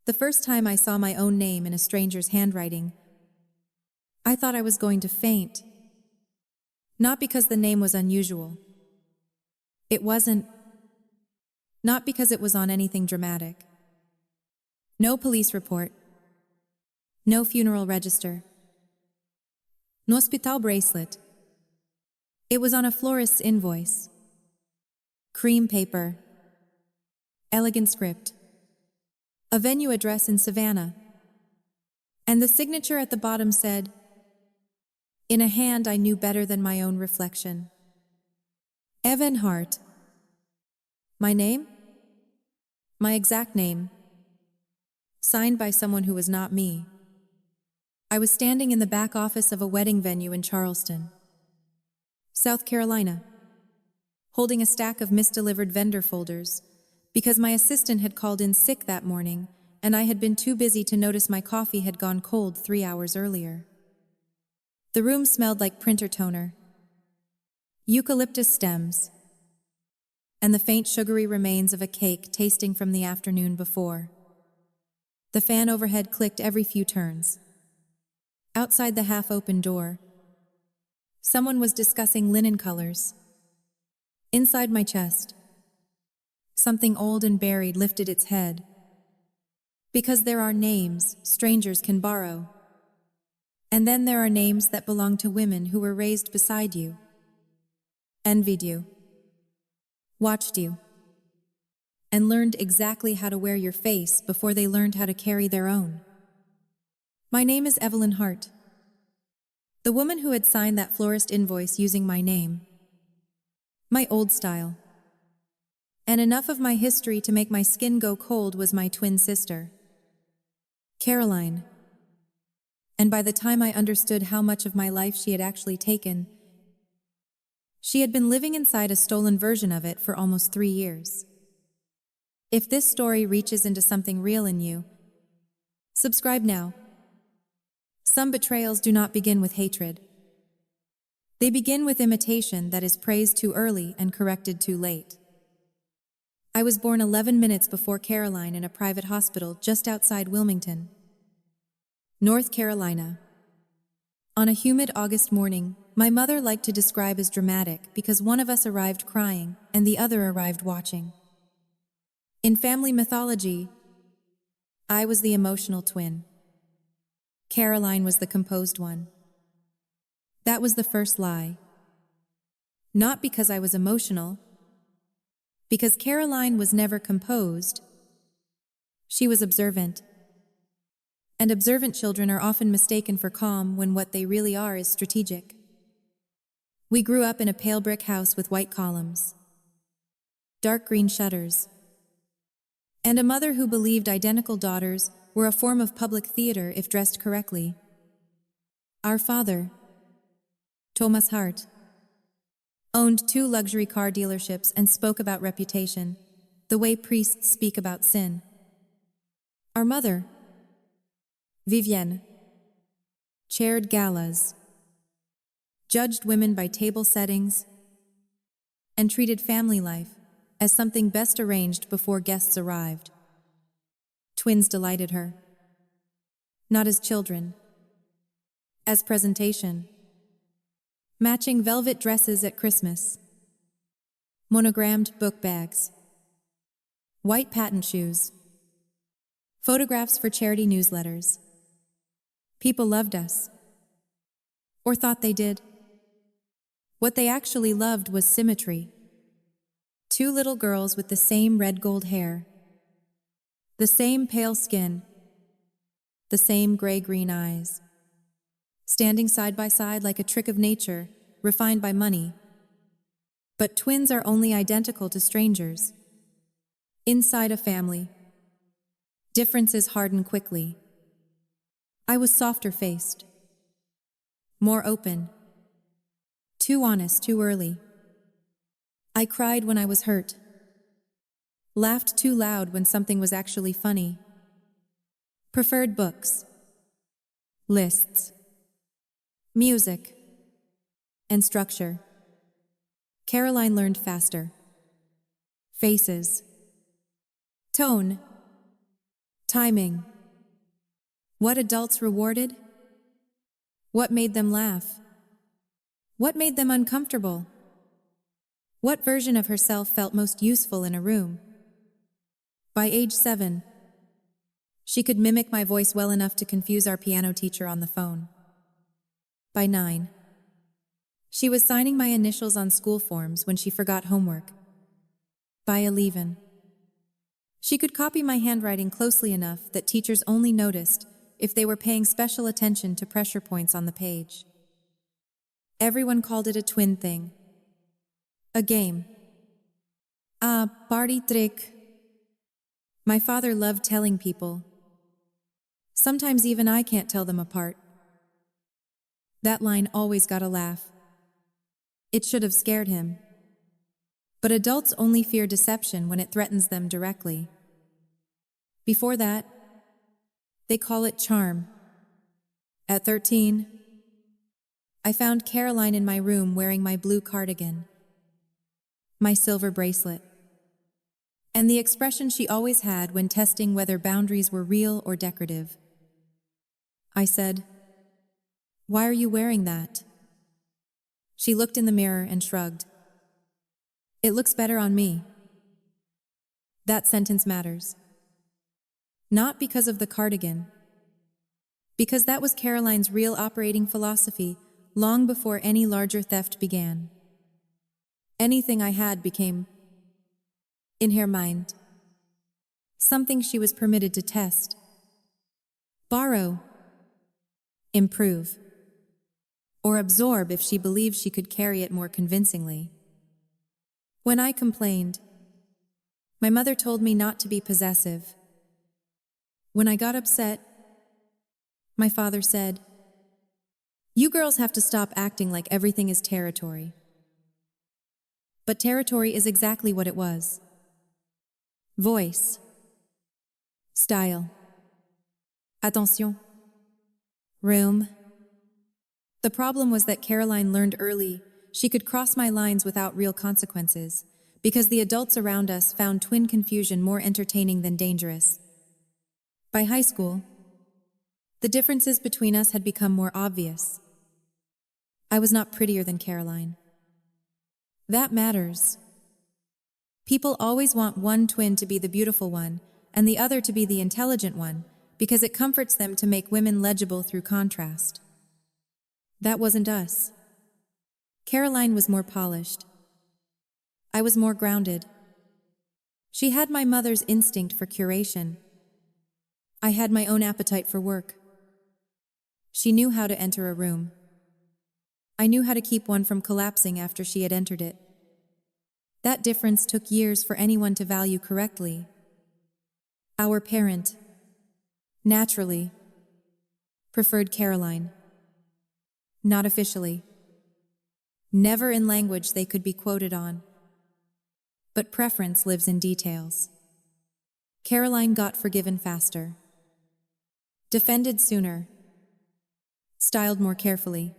The first time I saw my own name in a stranger's handwriting, I thought I was going to faint. Not because the name was unusual. It wasn't. Not because it was on anything dramatic. No police report. No funeral register. No hospital bracelet. It was on a florist's invoice. Cream paper. Elegant script. A venue address in Savannah. And the signature at the bottom said, in a hand I knew better than my own reflection. Evan Hart. My name? My exact name. Signed by someone who was not me. I was standing in the back office of a wedding venue in Charleston, South Carolina, holding a stack of misdelivered vendor folders because my assistant had called in sick that morning and I had been too busy to notice my coffee had gone cold 3 hours earlier. The room smelled like printer toner, eucalyptus stems, and the faint sugary remains of a cake tasting from the afternoon before. The fan overhead clicked every few turns. Outside the half-open door, someone was discussing linen colors. Inside my chest, something old and buried lifted its head. Because there are names strangers can borrow. And then there are names that belong to women who were raised beside you, envied you, watched you, and learned exactly how to wear your face before they learned how to carry their own. My name is Evelyn Hart, the woman who had signed that florist invoice using my name, my old style. And enough of my history to make my skin go cold was my twin sister, Caroline. And by the time I understood how much of my life she had actually taken, she had been living inside a stolen version of it for almost 3 years. If this story reaches into something real in you, subscribe now. Some betrayals do not begin with hatred. They begin with imitation that is praised too early and corrected too late. I was born 11 minutes before Caroline in a private hospital just outside Wilmington, North Carolina. On a humid August morning, my mother liked to describe as dramatic because one of us arrived crying and the other arrived watching. In family mythology, I was the emotional twin. Caroline was the composed one. That was the first lie. Not because I was emotional, because Caroline was never composed. She was observant. And observant children are often mistaken for calm when what they really are is strategic. We grew up in a pale brick house with white columns, dark green shutters, and a mother who believed identical daughters were a form of public theater if dressed correctly. Our father, Thomas Hart, owned 2 luxury car dealerships and spoke about reputation, the way priests speak about sin. Our mother, Vivienne, chaired galas, judged women by table settings, and treated family life as something best arranged before guests arrived. Twins delighted her, not as children, as presentation. Matching velvet dresses at Christmas, monogrammed book bags, white patent shoes, photographs for charity newsletters. People loved us, or thought they did. What they actually loved was symmetry. 2 little girls with the same red gold hair, the same pale skin, the same gray-green eyes, standing side by side like a trick of nature, refined by money. But twins are only identical to strangers. Inside a family, differences harden quickly. I was softer-faced, more open, too honest too early. I cried when I was hurt, laughed too loud when something was actually funny. Preferred books, lists, music, and structure. Caroline learned faster. Faces, tone, Timing. What adults rewarded? What made them laugh? What made them uncomfortable? What version of herself felt most useful in a room? By age 7, she could mimic my voice well enough to confuse our piano teacher on the phone. By 9, she was signing my initials on school forms when she forgot homework. By 11, she could copy my handwriting closely enough that teachers only noticed if they were paying special attention to pressure points on the page. Everyone called it a twin thing. A game. A party trick. My father loved telling people. Sometimes even I can't tell them apart. That line always got a laugh. It should have scared him. But adults only fear deception when it threatens them directly. Before that, they call it charm. At 13, I found Caroline in my room wearing my blue cardigan, my silver bracelet, and the expression she always had when testing whether boundaries were real or decorative. I said, "Why are you wearing that?" She looked in the mirror and shrugged. "It looks better on me." That sentence matters. Not because of the cardigan, because that was Caroline's real operating philosophy long before any larger theft began. Anything I had became, in her mind, something she was permitted to test, borrow, improve, or absorb if she believed she could carry it more convincingly. When I complained, my mother told me not to be possessive. When I got upset, my father said, "You girls have to stop acting like everything is territory." But territory is exactly what it was. Voice. Style. Attention. Room. The problem was that Caroline learned early she could cross my lines without real consequences, because the adults around us found twin confusion more entertaining than dangerous. By high school, the differences between us had become more obvious. I was not prettier than Caroline. That matters. People always want one twin to be the beautiful one and the other to be the intelligent one because it comforts them to make women legible through contrast. That wasn't us. Caroline was more polished. I was more grounded. She had my mother's instinct for curation. I had my own appetite for work. She knew how to enter a room. I knew how to keep one from collapsing after she had entered it. That difference took years for anyone to value correctly. Our parent, naturally, preferred Caroline. Not officially. Never in language they could be quoted on. But preference lives in details. Caroline got forgiven faster. Defended sooner. Styled more carefully.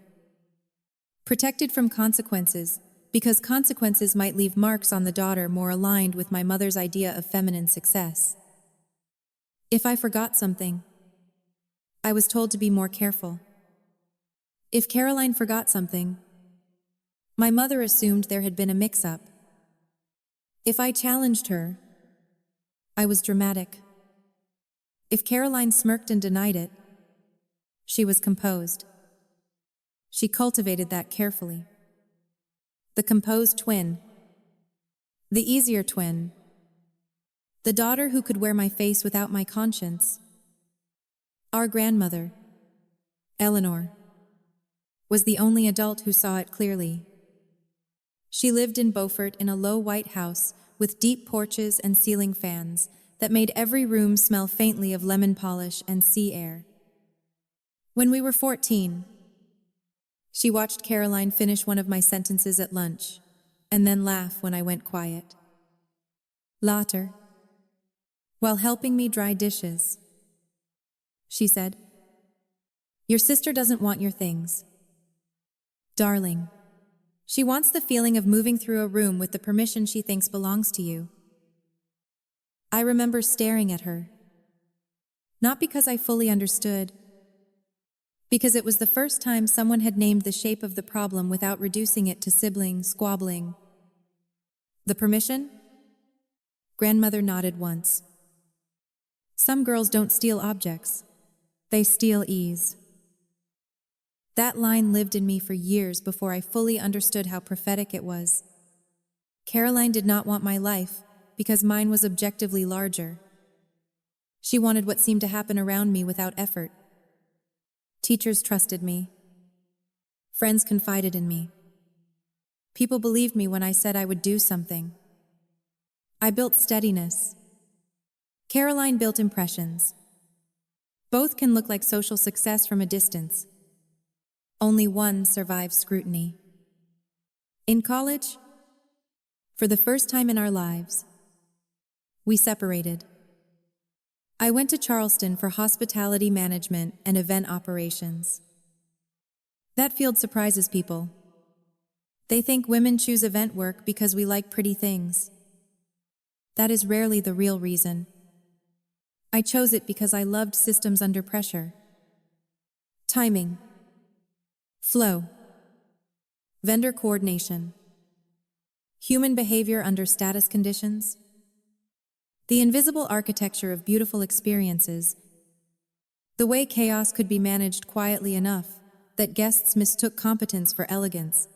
Protected from consequences, because consequences might leave marks on the daughter more aligned with my mother's idea of feminine success. If I forgot something, I was told to be more careful. If Caroline forgot something, my mother assumed there had been a mix-up. If I challenged her, I was dramatic. If Caroline smirked and denied it, she was composed. She cultivated that carefully. The composed twin. The easier twin. The daughter who could wear my face without my conscience. Our grandmother, Eleanor, was the only adult who saw it clearly. She lived in Beaufort in a low white house with deep porches and ceiling fans that made every room smell faintly of lemon polish and sea air. When we were 14, she watched Caroline finish one of my sentences at lunch and then laugh when I went quiet. Later, while helping me dry dishes, she said, "Your sister doesn't want your things. Darling, she wants the feeling of moving through a room with the permission she thinks belongs to you." I remember staring at her, Not because I fully understood, because it was the first time someone had named the shape of the problem without reducing it to sibling squabbling. The permission? Grandmother nodded once. Some girls don't steal objects. They steal ease. That line lived in me for years before I fully understood how prophetic it was. Caroline did not want my life because mine was objectively larger. She wanted what seemed to happen around me without effort. Teachers trusted me. Friends confided in me. People believed me when I said I would do something. I built steadiness. Caroline built impressions. Both can look like social success from a distance. Only one survives scrutiny. In college, for the first time in our lives, we separated. I went to Charleston for hospitality management and event operations. That field surprises people. They think women choose event work because we like pretty things. That is rarely the real reason. I chose it because I loved systems under pressure. Timing. Flow. Vendor coordination. Human behavior under status conditions. The invisible architecture of beautiful experiences. The way chaos could be managed quietly enough that guests mistook competence for elegance.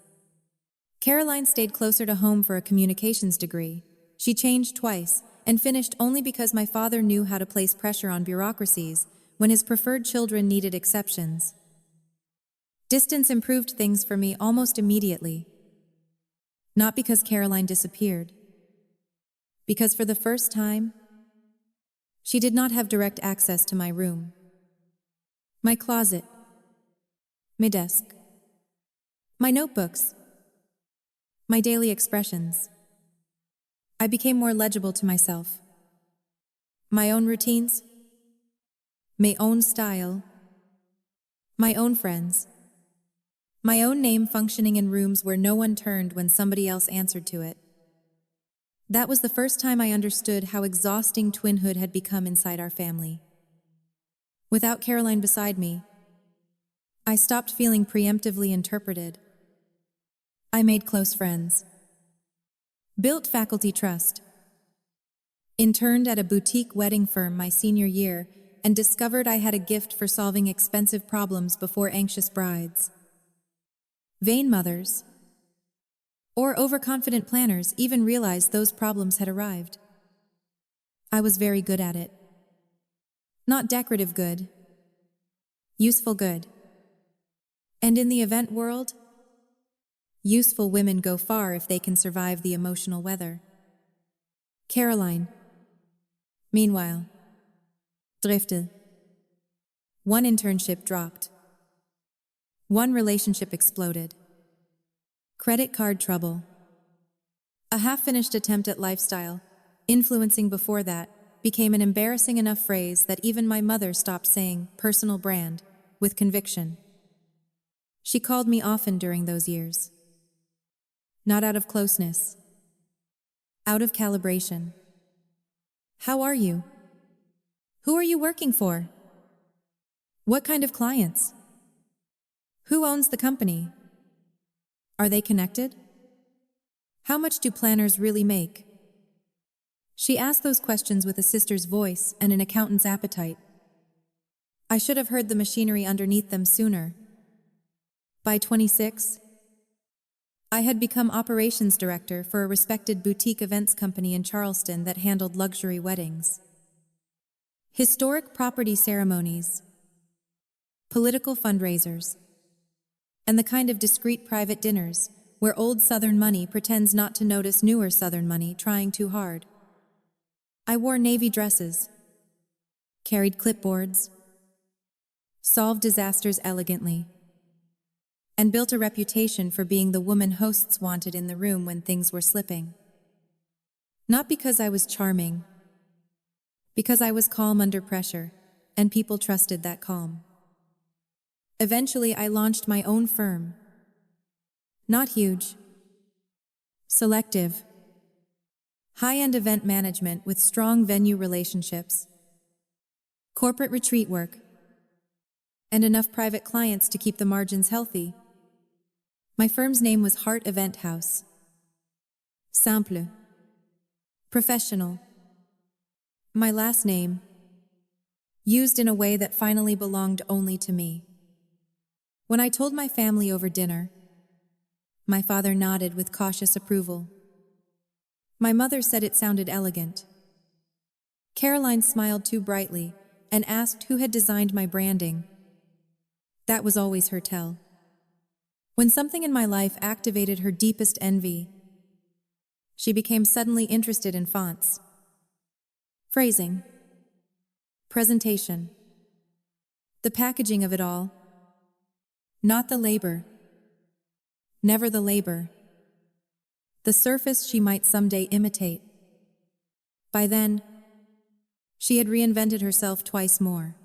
Caroline stayed closer to home for a communications degree. She changed twice and finished only because my father knew how to place pressure on bureaucracies when his preferred children needed exceptions. Distance improved things for me almost immediately. Not because Caroline disappeared. Because for the first time, she did not have direct access to my room. My closet. My desk. My notebooks. My daily expressions. I became more legible to myself. My own routines. My own style. My own friends. My own name functioning in rooms where no one turned when somebody else answered to it. That was the first time I understood how exhausting twinhood had become inside our family. Without Caroline beside me, I stopped feeling preemptively interpreted. I made close friends. Built faculty trust. Interned at a boutique wedding firm my senior year and discovered I had a gift for solving expensive problems before anxious brides. Vain mothers or overconfident planners even realized those problems had arrived. I was very good at it. Not decorative good, useful good. And in the event world, useful women go far if they can survive the emotional weather. Caroline, meanwhile, drifted. One internship dropped. One relationship exploded. Credit card trouble. A half-finished attempt at lifestyle, influencing before that, became an embarrassing enough phrase that even my mother stopped saying personal brand with conviction. She called me often during those years. Not out of closeness. Out of calibration. How are you? Who are you working for? What kind of clients? Who owns the company? Are they connected? How much do planners really make? She asked those questions with a sister's voice and an accountant's appetite. I should have heard the machinery underneath them sooner. By 26, I had become operations director for a respected boutique events company in Charleston that handled luxury weddings, historic property ceremonies, political fundraisers, and the kind of discreet private dinners where old Southern money pretends not to notice newer Southern money trying too hard. I wore navy dresses, carried clipboards, solved disasters elegantly, and built a reputation for being the woman hosts wanted in the room when things were slipping. Not because I was charming, because I was calm under pressure, and people trusted that calm. Eventually, I launched my own firm. Not huge. Selective. High-end event management with strong venue relationships. corporate retreat work, and enough private clients to keep the margins healthy. My firm's name was Heart Event House. Simple. Professional. My last name, used in a way that finally belonged only to me. When I told my family over dinner, my father nodded with cautious approval. My mother said it sounded elegant. Caroline smiled too brightly and asked who had designed my branding. That was always her tell. When something in my life activated her deepest envy, she became suddenly interested in fonts, phrasing, presentation, the packaging of it all. Not the labor, never the labor, the surface she might someday imitate. By then, she had reinvented herself twice more.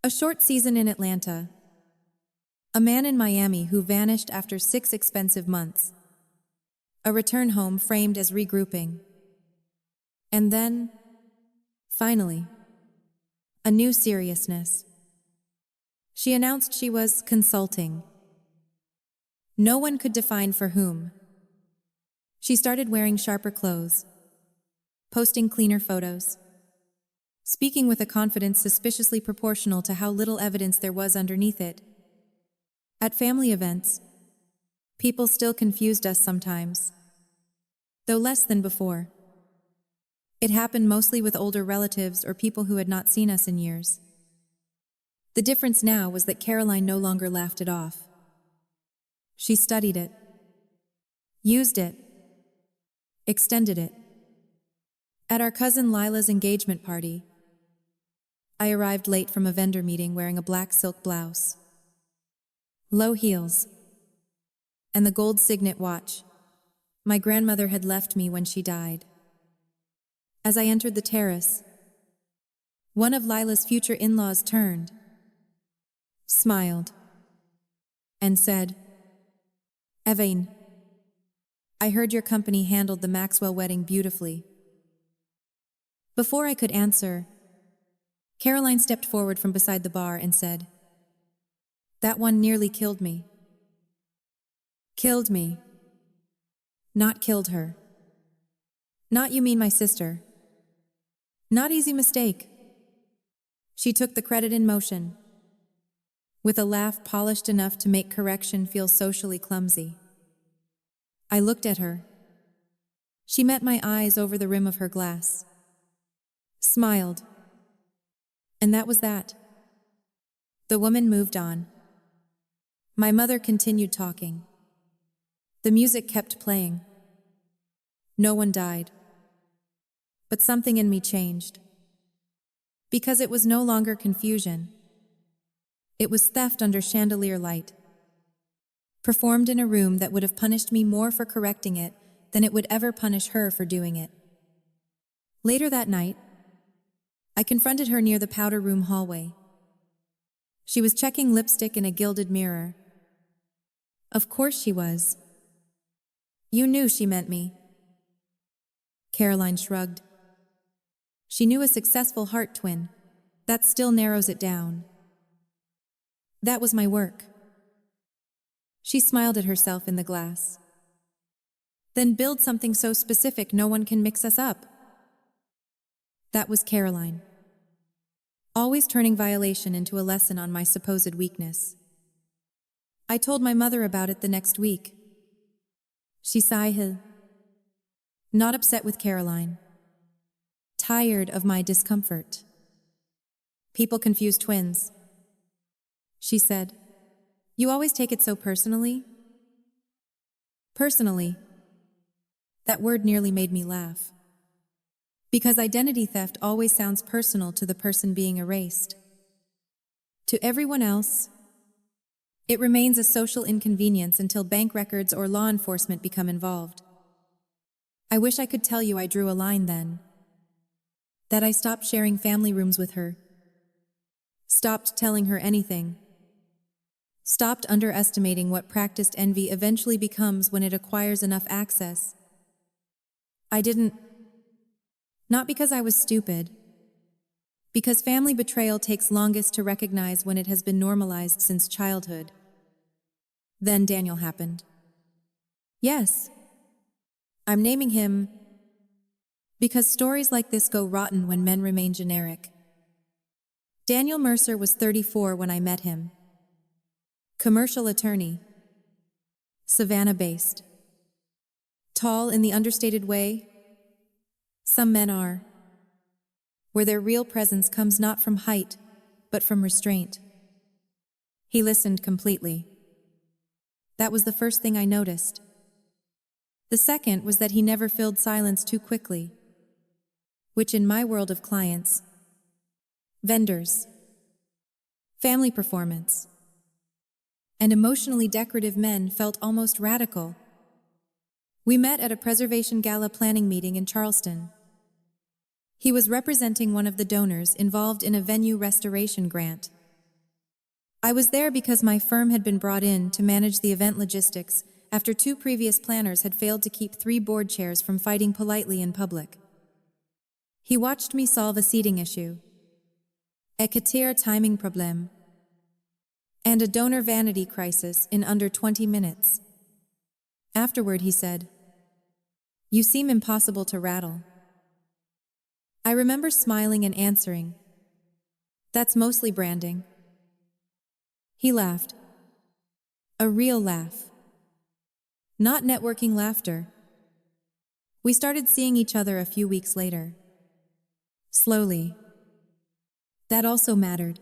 A short season in Atlanta, a man in Miami who vanished after 6 expensive months, a return home framed as regrouping, and then, finally, a new seriousness. She announced she was consulting. No one could define for whom. She started wearing sharper clothes, posting cleaner photos, speaking with a confidence suspiciously proportional to how little evidence there was underneath it. At family events, people still confused us sometimes, though less than before. It happened mostly with older relatives or people who had not seen us in years. The difference now was that Caroline no longer laughed it off. She studied it, used it, extended it. At our cousin Lila's engagement party, I arrived late from a vendor meeting wearing a black silk blouse, low heels, and the gold signet watch my grandmother had left me when she died. As I entered the terrace, one of Lila's future in-laws turned, smiled, and said, "Evain, I heard your company handled the Maxwell wedding beautifully." Before I could answer, Caroline stepped forward from beside the bar and said, "That one nearly killed me." Killed me. Not killed her. Not you mean my sister. Not easy mistake. She took the credit in motion, with a laugh polished enough to make correction feel socially clumsy. I looked at her. She met my eyes over the rim of her glass, smiled, and that was that. The woman moved on. My mother continued talking. The music kept playing. No one died. But something in me changed. Because it was no longer confusion. It was theft under chandelier light, performed in a room that would have punished me more for correcting it than it would ever punish her for doing it. Later that night, I confronted her near the powder room hallway. She was checking lipstick in a gilded mirror. Of course she was. You knew she meant me. Caroline shrugged. She knew a successful heart twin. That still narrows it down. That was my work. She smiled at herself in the glass. Then build something so specific no one can mix us up. That was Caroline. Always turning violation into a lesson on my supposed weakness. I told my mother about it the next week. She sighed. Not upset with Caroline. Tired of my discomfort. People confuse twins. She said, "You always take it so personally?" Personally. That word nearly made me laugh. Because identity theft always sounds personal to the person being erased. To everyone else, it remains a social inconvenience until bank records or law enforcement become involved. I wish I could tell you I drew a line then. That I stopped sharing family rooms with her. Stopped telling her anything. Stopped underestimating what practiced envy eventually becomes when it acquires enough access. I didn't. Not because I was stupid. Because family betrayal takes longest to recognize when it has been normalized since childhood. Then Daniel happened. Yes, I'm naming him because stories like this go rotten when men remain generic. Daniel Mercer was 34 when I met him. Commercial attorney. Savannah-based. Tall in the understated way some men are, where their real presence comes not from height, but from restraint. He listened completely. That was the first thing I noticed. The second was that he never filled silence too quickly, which in my world of clients, vendors, family performance, and emotionally decorative men felt almost radical. We met at a preservation gala planning meeting in Charleston. He was representing one of the donors involved in a venue restoration grant. I was there because my firm had been brought in to manage the event logistics after 2 previous planners had failed to keep 3 board chairs from fighting politely in public. He watched me solve a seating issue, a caterer timing problem, and a donor vanity crisis in under 20 minutes. Afterward, he said, "You seem impossible to rattle." I remember smiling and answering, "That's mostly branding." He laughed. A real laugh. Not networking laughter. We started seeing each other a few weeks later. Slowly. That also mattered.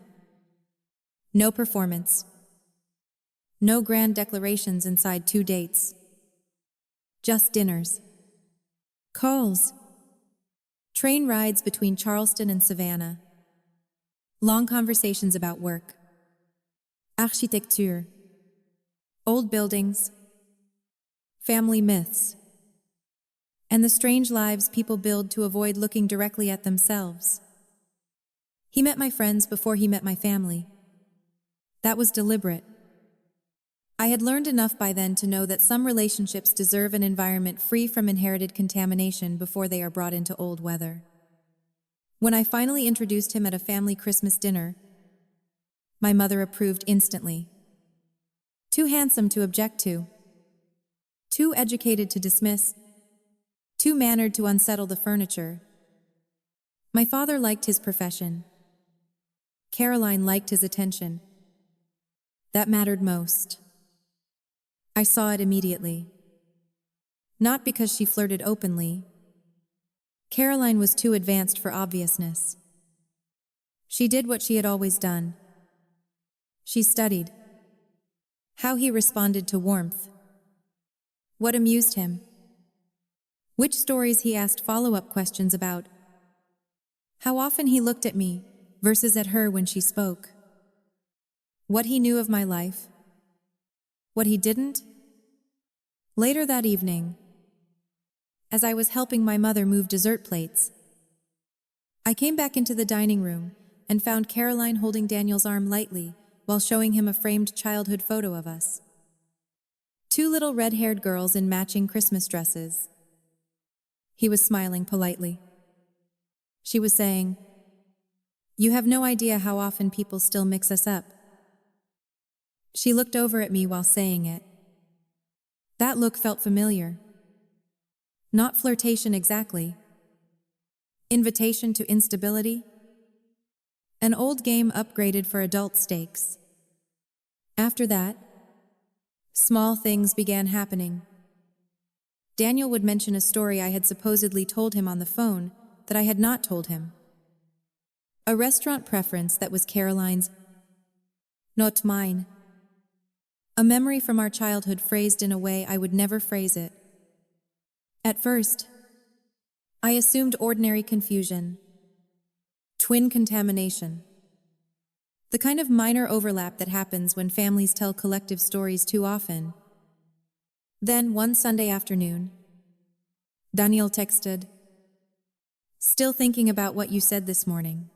No performance. No grand declarations inside 2 dates. Just dinners. Calls. Train rides between Charleston and Savannah. Long conversations about work. Architecture. Old buildings. Family myths. And the strange lives people build to avoid looking directly at themselves. He met my friends before he met my family. That was deliberate. I had learned enough by then to know that some relationships deserve an environment free from inherited contamination before they are brought into old weather. When I finally introduced him at a family Christmas dinner, my mother approved instantly. Too handsome to object to. Too educated to dismiss. Too mannered to unsettle the furniture. My father liked his profession. Caroline liked his attention. That mattered most. I saw it immediately. Not because she flirted openly. Caroline was too advanced for obviousness. She did what she had always done. She studied. How he responded to warmth. What amused him. Which stories he asked follow-up questions about. How often he looked at me versus at her when she spoke. What he knew of my life. What he didn't? Later that evening, as I was helping my mother move dessert plates, I came back into the dining room and found Caroline holding Daniel's arm lightly while showing him a framed childhood photo of us. 2 little red-haired girls in matching Christmas dresses. He was smiling politely. She was saying, "You have no idea how often people still mix us up." She looked over at me while saying it. That look felt familiar. Not flirtation exactly. Invitation to instability. An old game upgraded for adult stakes. After that, small things began happening. Daniel would mention a story I had supposedly told him on the phone that I had not told him. A restaurant preference that was Caroline's, not mine. A memory from our childhood phrased in a way I would never phrase it. At first, I assumed ordinary confusion. Twin contamination. The kind of minor overlap that happens when families tell collective stories too often. Then, one Sunday afternoon, Daniel texted, "Still thinking about what you said this morning.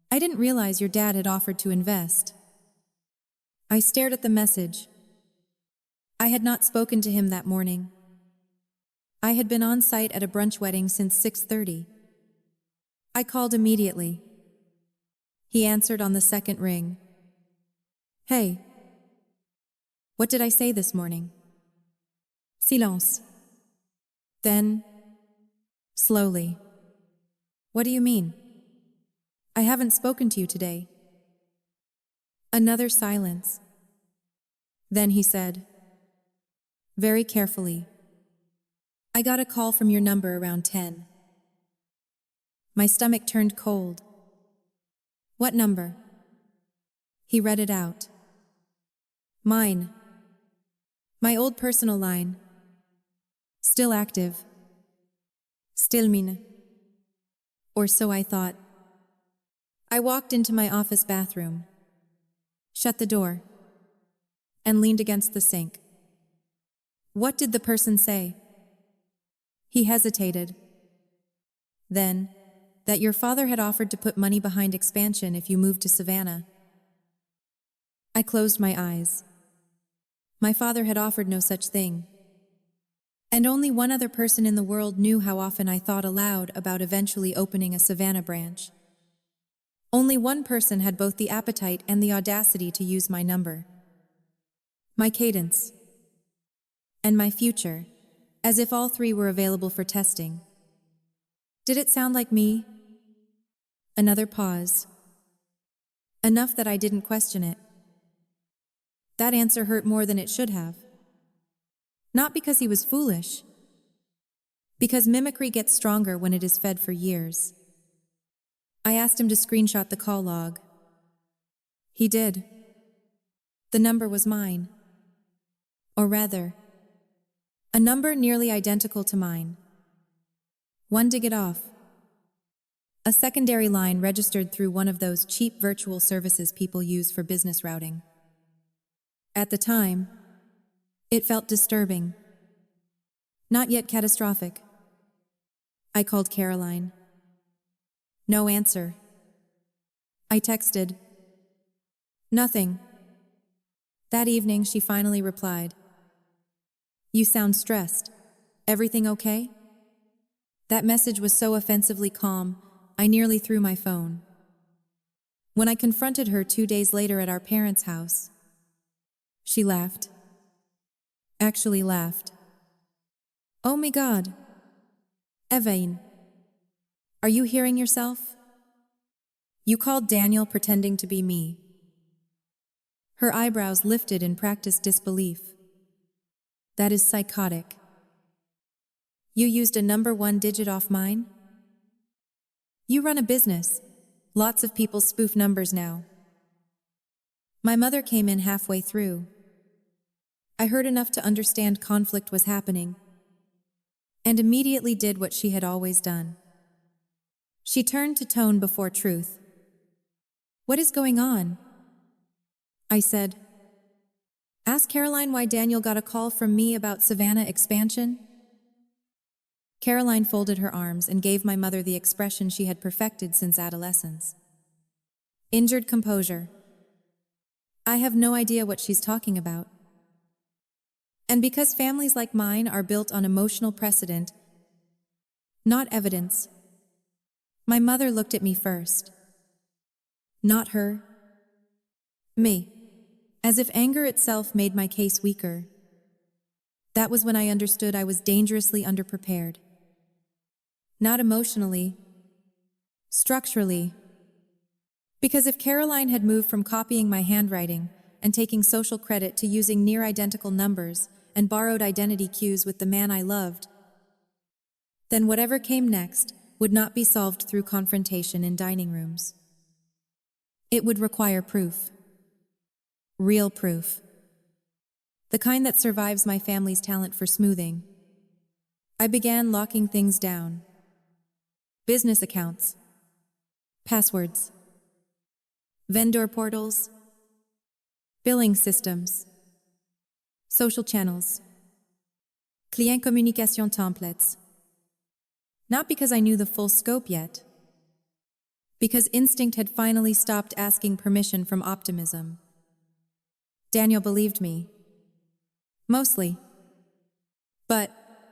I didn't realize your dad had offered to invest." I stared at the message. I had not spoken to him that morning. I had been on site at a brunch wedding since 6:30. I called immediately. He answered on the second ring. Hey, what did I say this morning? Silence. Then, slowly. What do you mean? I haven't spoken to you today. Another silence. Then he said, very carefully, I got a call from your number around 10. My stomach turned cold. What number? He read it out. Mine. My old personal line. Still active. Still mine. Or so I thought. I walked into my office bathroom, shut the door, and leaned against the sink. What did the person say? He hesitated. Then, that your father had offered to put money behind expansion if you moved to Savannah. I closed my eyes. My father had offered no such thing. And only one other person in the world knew how often I thought aloud about eventually opening a Savannah branch. Only one person had both the appetite and the audacity to use my number, my cadence, and my future, as if all three were available for testing. Did it sound like me? Another pause. Enough that I didn't question it. That answer hurt more than it should have. Not because he was foolish, because mimicry gets stronger when it is fed for years. I asked him to screenshot the call log. He did. The number was mine. Or rather, a number nearly identical to mine. One digit off. A secondary line registered through one of those cheap virtual services people use for business routing. At the time, it felt disturbing. Not yet catastrophic. I called Caroline. No answer. I texted. Nothing. That evening, she finally replied. You sound stressed. Everything okay? That message was so offensively calm, I nearly threw my phone. When I confronted her 2 days later at our parents' house, she laughed. Actually laughed. Oh my God. Evain. Are you hearing yourself? You called Daniel pretending to be me. Her eyebrows lifted in practiced disbelief. That is psychotic. You used a number 1 digit off mine? You run a business. Lots of people spoof numbers now. My mother came in halfway through. I heard enough to understand conflict was happening, and immediately did what she had always done. She turned to tone before truth. What is going on? I said, ask Caroline why Daniel got a call from me about Savannah expansion. Caroline folded her arms and gave my mother the expression she had perfected since adolescence. Injured composure. I have no idea what she's talking about. And because families like mine are built on emotional precedent, not evidence, my mother looked at me first. Not her. Me. As if anger itself made my case weaker. That was when I understood I was dangerously underprepared. Not emotionally, structurally. Because if Caroline had moved from copying my handwriting and taking social credit to using near-identical numbers and borrowed identity cues with the man I loved, then whatever came next would not be solved through confrontation in dining rooms. It would require proof. Real proof. The kind that survives my family's talent for smoothing. I began locking things down. Business accounts. Passwords. Vendor portals. Billing systems. Social channels. Client communication templates. Not because I knew the full scope yet. Because instinct had finally stopped asking permission from optimism. Daniel believed me. Mostly. But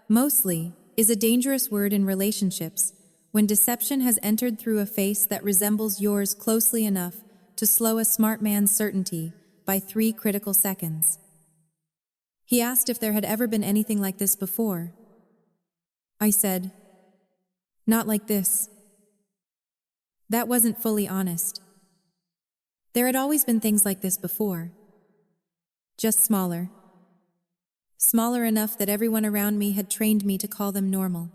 mostly is a dangerous word in relationships, When deception has entered through a face that resembles yours closely enough to slow a smart man's certainty by 3 critical seconds. He asked if there had ever been anything like this before. I said, "Not like this." That wasn't fully honest. There had always been things like this before. Just smaller. Smaller enough that everyone around me had trained me to call them normal.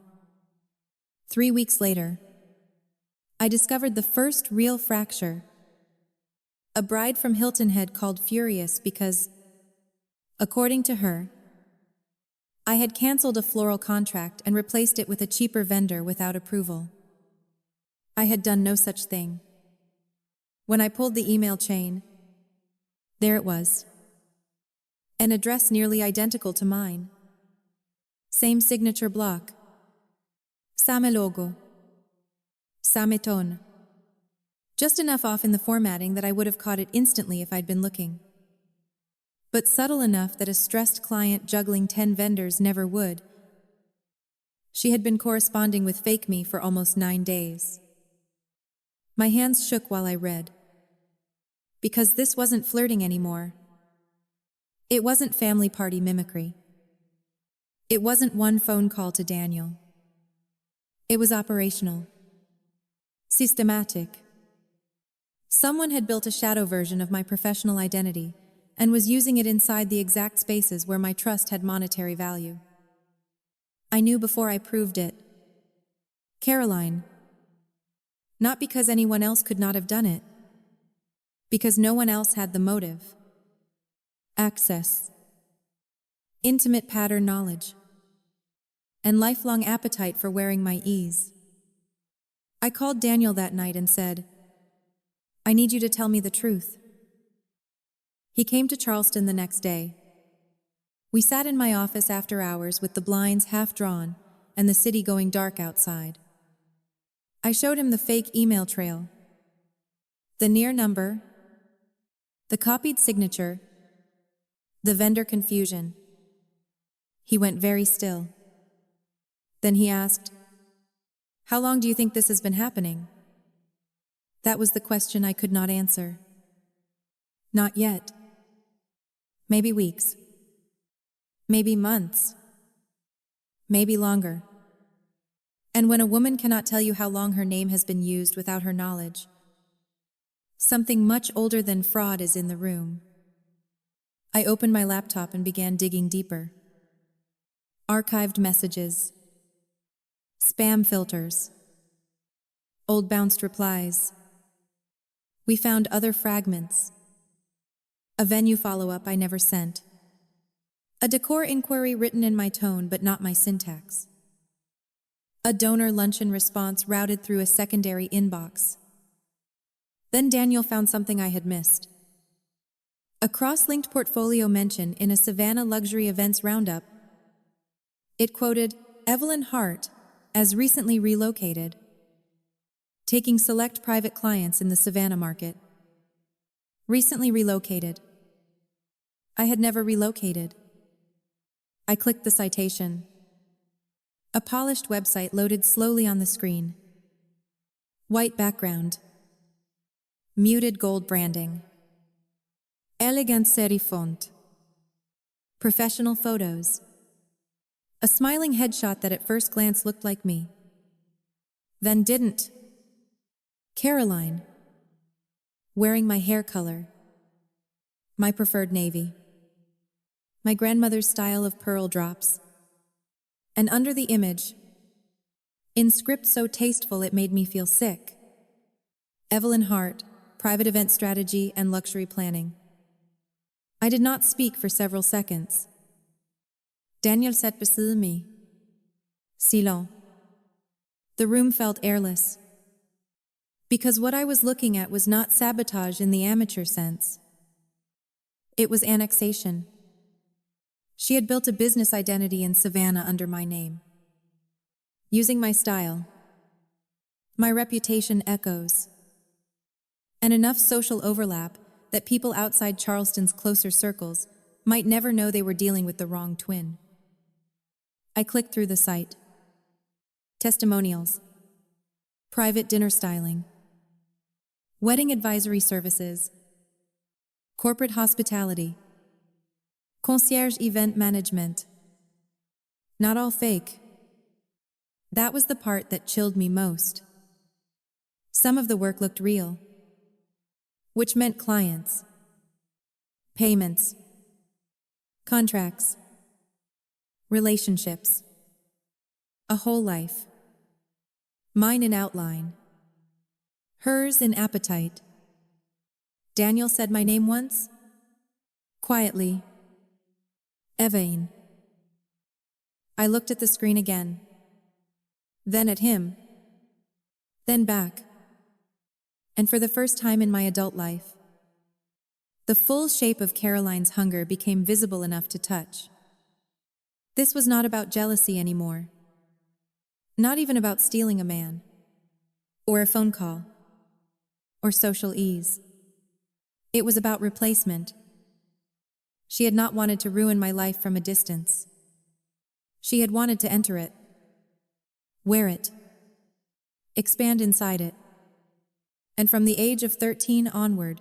3 weeks later, I discovered the first real fracture. A bride from Hilton Head called furious because, according to her, I had canceled a floral contract and replaced it with a cheaper vendor without approval. I had done no such thing. When I pulled the email chain, there it was. An address nearly identical to mine. Same signature block. Same logo. Same tone. Just enough off in the formatting that I would have caught it instantly if I'd been looking. But subtle enough that a stressed client juggling 10 vendors never would. She had been corresponding with fake me for almost 9 days. My hands shook while I read. Because this wasn't flirting anymore. It wasn't family party mimicry. It wasn't one phone call to Daniel. It was operational. Systematic. Someone had built a shadow version of my professional identity and was using it inside the exact spaces where my trust had monetary value. I knew before I proved it. Caroline. Not because anyone else could not have done it. Because no one else had the motive. Access. Intimate pattern knowledge. And lifelong appetite for wearing my ease. I called Daniel that night and said, "I need you to tell me the truth." He came to Charleston the next day. We sat in my office after hours with the blinds half drawn and the city going dark outside. I showed him the fake email trail, the near number, the copied signature, the vendor confusion. He went very still. Then he asked, "How long do you think this has been happening?" That was the question I could not answer. Not yet. Maybe weeks. Maybe months. Maybe longer. And when a woman cannot tell you how long her name has been used without her knowledge, something much older than fraud is in the room. I opened my laptop and began digging deeper. Archived messages. Spam filters. Old bounced replies. We found other fragments. A venue follow-up I never sent. A decor inquiry written in my tone but not my syntax. A donor luncheon response routed through a secondary inbox. Then Daniel found something I had missed. A cross-linked portfolio mention in a Savannah luxury events roundup. It quoted Evelyn Hart as recently relocated, taking select private clients in the Savannah market. Recently relocated. I had never relocated. I clicked the citation. A polished website loaded slowly on the screen. White background. Muted gold branding. Elegant serif font. Professional photos. A smiling headshot that at first glance looked like me. Then didn't. Caroline. Wearing my hair color. My preferred navy. My grandmother's style of pearl drops. And under the image, in script so tasteful it made me feel sick, Evelyn Hart, private event strategy and luxury planning. I did not speak for several seconds. Daniel sat beside me. Silence. The room felt airless. Because what I was looking at was not sabotage in the amateur sense. It was annexation. She had built a business identity in Savannah under my name. Using my style, my reputation echoes, and enough social overlap that people outside Charleston's closer circles might never know they were dealing with the wrong twin. I clicked through the site. Testimonials. private dinner styling, wedding advisory services, corporate hospitality, concierge event management. Not all fake. That was the part that chilled me most. Some of the work looked real, which meant clients, payments, contracts, relationships, a whole life. Mine in outline, hers in appetite. Daniel said my name once, quietly. Evain. I looked at the screen again, then at him, then back. And for the first time in my adult life, the full shape of Caroline's hunger became visible enough to touch. This was not about jealousy anymore. Not even about stealing a man, or a phone call, or social ease. It was about replacement. She had not wanted to ruin my life from a distance. She had wanted to enter it, wear it, expand inside it. And from the age of 13 onward,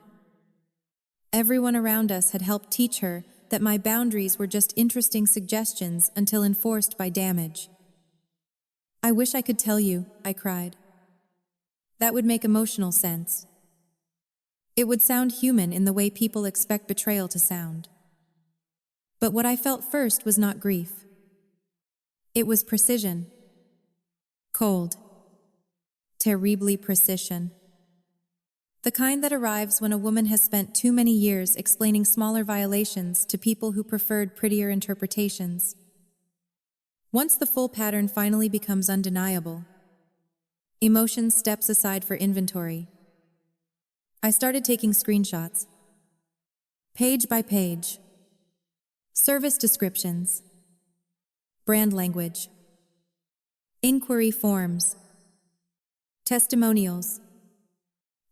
everyone around us had helped teach her that my boundaries were just interesting suggestions until enforced by damage. I wish I could tell you, I cried. That would make emotional sense. It would sound human in the way people expect betrayal to sound. But what I felt first was not grief. It was precision. Cold. Terribly precision. The kind that arrives when a woman has spent too many years explaining smaller violations to people who preferred prettier interpretations. Once the full pattern finally becomes undeniable, emotion steps aside for inventory. I started taking screenshots, page by page, service descriptions, brand language, inquiry forms, testimonials,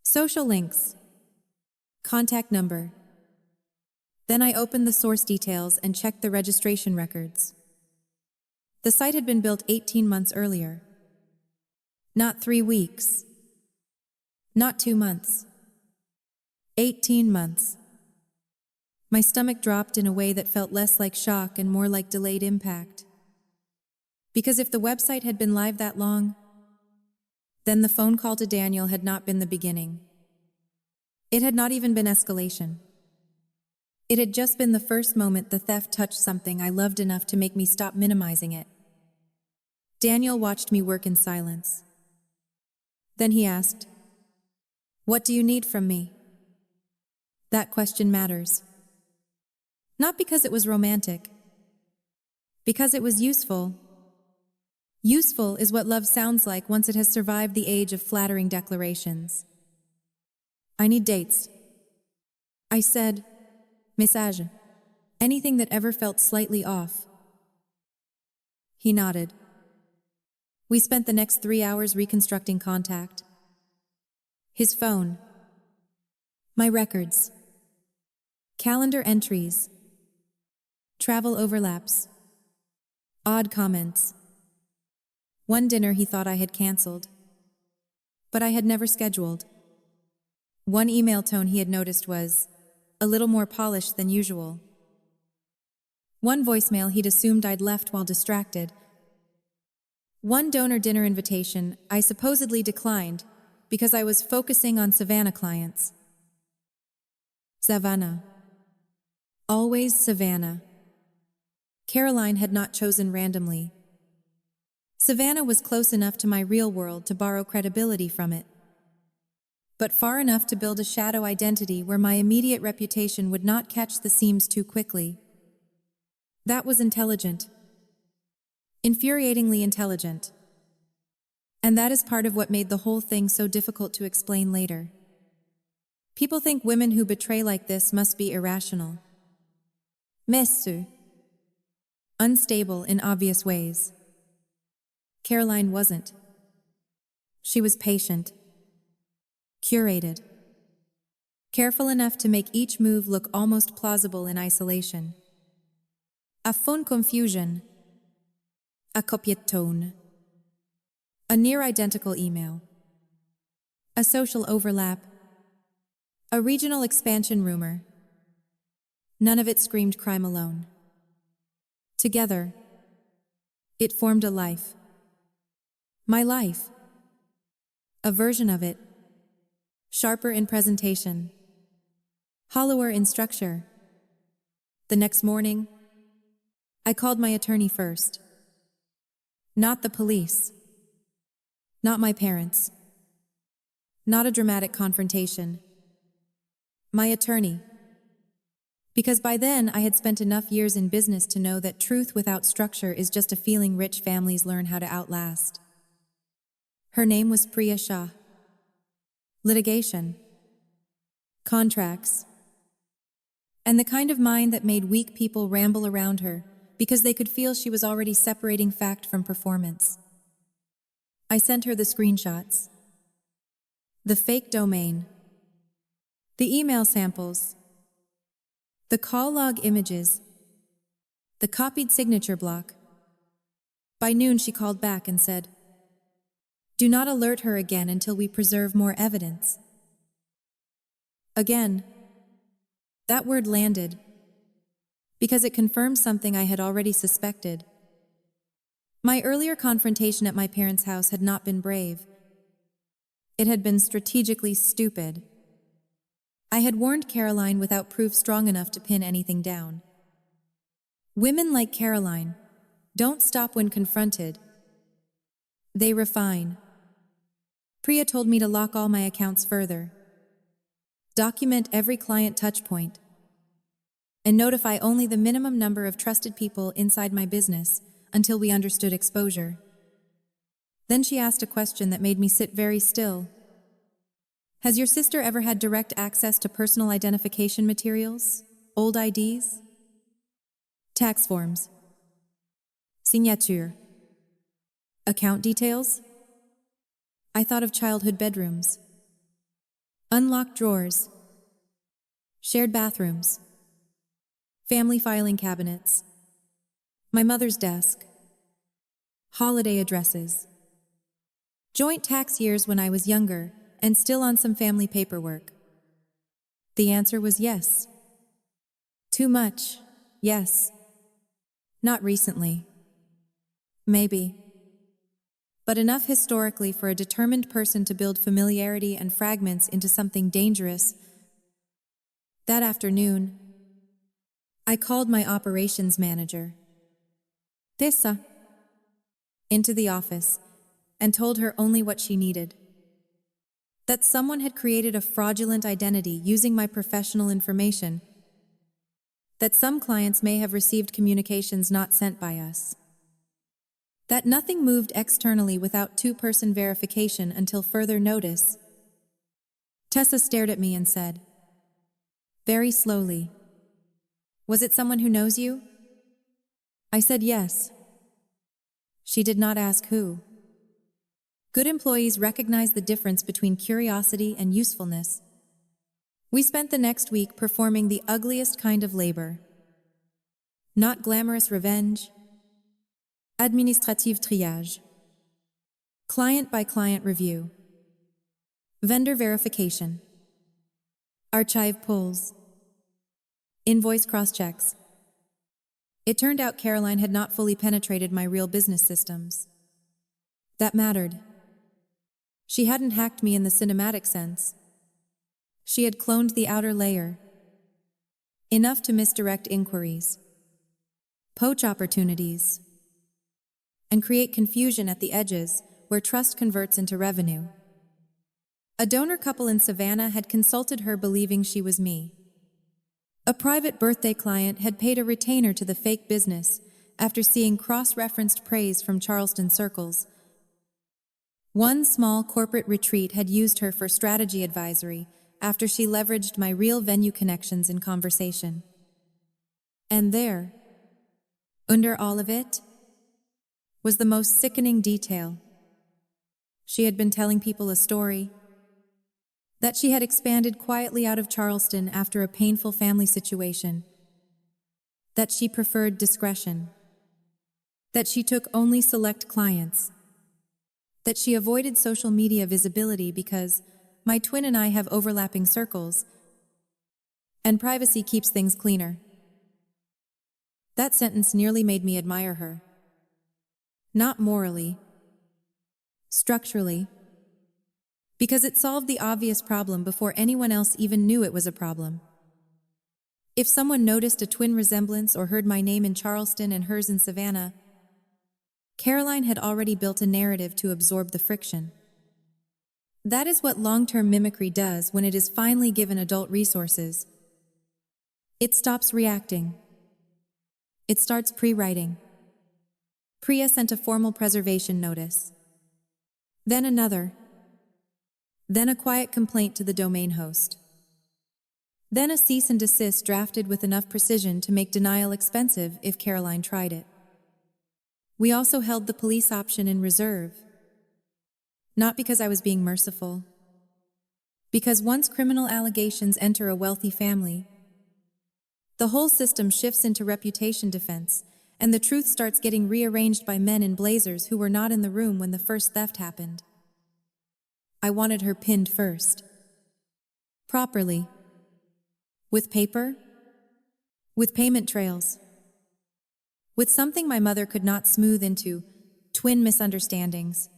social links, contact number. Then I opened the source details and checked the registration records. The site had been built 18 months earlier. Not 3 weeks. Not 2 months. 18 months. My stomach dropped in a way that felt less like shock and more like delayed impact. Because if the website had been live that long, then the phone call to Daniel had not been the beginning. It had not even been escalation. It had just been the first moment the theft touched something I loved enough to make me stop minimizing it. Daniel watched me work in silence. Then he asked, "What do you need from me?" That question matters. Not because it was romantic. Because it was useful. Useful is what love sounds like once it has survived the age of flattering declarations. I need dates. I said, message, anything that ever felt slightly off. He nodded. We spent the next 3 hours reconstructing contact. His phone. My records. Calendar entries. Travel overlaps. Odd comments. One dinner he thought I had canceled, but I had never scheduled. One email tone he had noticed was a little more polished than usual. One voicemail he'd assumed I'd left while distracted. One donor dinner invitation I supposedly declined because I was focusing on Savannah clients. Savannah. Always Savannah. Caroline had not chosen randomly. Savannah was close enough to my real world to borrow credibility from it, but far enough to build a shadow identity where my immediate reputation would not catch the seams too quickly. That was intelligent. Infuriatingly intelligent. And that is part of what made the whole thing so difficult to explain later. People think women who betray like this must be irrational. Messu. Unstable in obvious ways. Caroline wasn't. She was patient. Curated. Careful enough to make each move look almost plausible in isolation. A fond confusion. A copiettone. A near-identical email. a social overlap, a regional expansion rumor. None of it screamed crime alone. Together, it formed a life. My life. A version of it. Sharper in presentation. Hollower in structure. The next morning, I called my attorney first. Not the police. Not my parents. Not a dramatic confrontation. My attorney. Because by then I had spent enough years in business to know that truth without structure is just a feeling rich families learn how to outlast. Her name was Priya Shah. Litigation. Contracts. And the kind of mind that made weak people ramble around her because they could feel she was already separating fact from performance. I sent her the screenshots. The fake domain. The email samples. The call log images. The copied signature block. By noon she called back and said, "Do not alert her again until we preserve more evidence." Again. That word landed because it confirmed something I had already suspected. My earlier confrontation at my parents' house had not been brave. It had been strategically stupid. I had warned Caroline without proof strong enough to pin anything down. Women like Caroline don't stop when confronted. They refine. Priya told me to lock all my accounts further, document every client touchpoint, and notify only the minimum number of trusted people inside my business until we understood exposure. Then she asked a question that made me sit very still. Has your sister ever had direct access to personal identification materials? Old IDs? Tax forms? Signature? Account details? I thought of childhood bedrooms. Unlocked drawers. Shared bathrooms. Family filing cabinets. My mother's desk. Holiday addresses. Joint tax years when I was younger and still on some family paperwork. The answer was yes. Too much, yes. Not recently. Maybe. But enough historically for a determined person to build familiarity and fragments into something dangerous. That afternoon, I called my operations manager, Tessa, into the office and told her only what she needed. That someone had created a fraudulent identity using my professional information. That some clients may have received communications not sent by us. That nothing moved externally without two-person verification until further notice. Tessa stared at me and said, very slowly, "Was it someone who knows you?" I said yes. She did not ask who. Good employees recognize the difference between curiosity and usefulness. We spent the next week performing the ugliest kind of labor. Not glamorous revenge. Administrative triage. Client-by-client review. Vendor verification. Archive pulls. Invoice cross-checks. It turned out Caroline had not fully penetrated my real business systems. That mattered. She hadn't hacked me in the cinematic sense. She had cloned the outer layer. Enough to misdirect inquiries, poach opportunities, and create confusion at the edges where trust converts into revenue. A donor couple in Savannah had consulted her believing she was me. A private birthday client had paid a retainer to the fake business after seeing cross-referenced praise from Charleston circles. One small corporate retreat had used her for strategy advisory after she leveraged my real venue connections in conversation. And there, under all of it, was the most sickening detail. She had been telling people a story that she had expanded quietly out of Charleston after a painful family situation, that she preferred discretion, that she took only select clients, that she avoided social media visibility because, My twin and I have overlapping circles, and privacy keeps things cleaner. That sentence nearly made me admire her. Not morally, structurally, because it solved the obvious problem before anyone else even knew it was a problem. If someone noticed a twin resemblance or heard my name in Charleston and hers in Savannah, Caroline had already built a narrative to absorb the friction. That is what long-term mimicry does when it is finally given adult resources. It stops reacting. It starts pre-writing. Priya sent a formal preservation notice. Then another. Then a quiet complaint to the domain host. Then a cease and desist drafted with enough precision to make denial expensive if Caroline tried it. We also held the police option in reserve. Not because I was being merciful. Because once criminal allegations enter a wealthy family, the whole system shifts into reputation defense, and the truth starts getting rearranged by men in blazers who were not in the room when the first theft happened. I wanted her pinned first. Properly. With paper. With payment trails. With something my mother could not smooth into twin misunderstandings.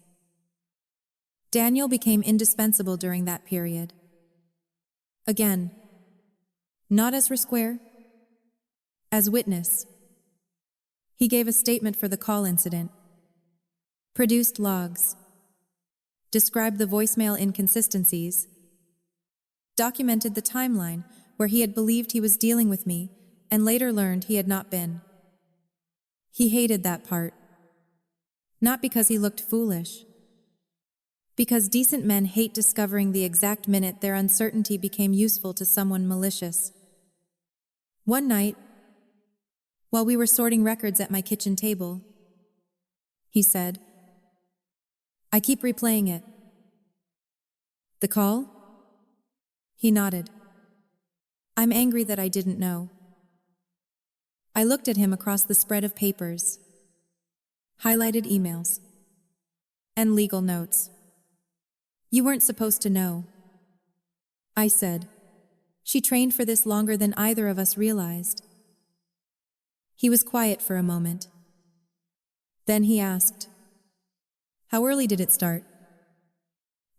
Daniel became indispensable during that period. Again, not as Resquare, as witness. He gave a statement for the call incident, produced logs, described the voicemail inconsistencies, documented the timeline where he had believed he was dealing with me and later learned he had not been. He hated that part. Not because he looked foolish. Because decent men hate discovering the exact minute their uncertainty became useful to someone malicious. One night, while we were sorting records at my kitchen table, he said, "I keep replaying it." "The call?" He nodded. "I'm angry that I didn't know." I looked at him across the spread of papers, highlighted emails, and legal notes. "You weren't supposed to know," I said. "She trained for this longer than either of us realized." He was quiet for a moment. Then he asked, "How early did it start?"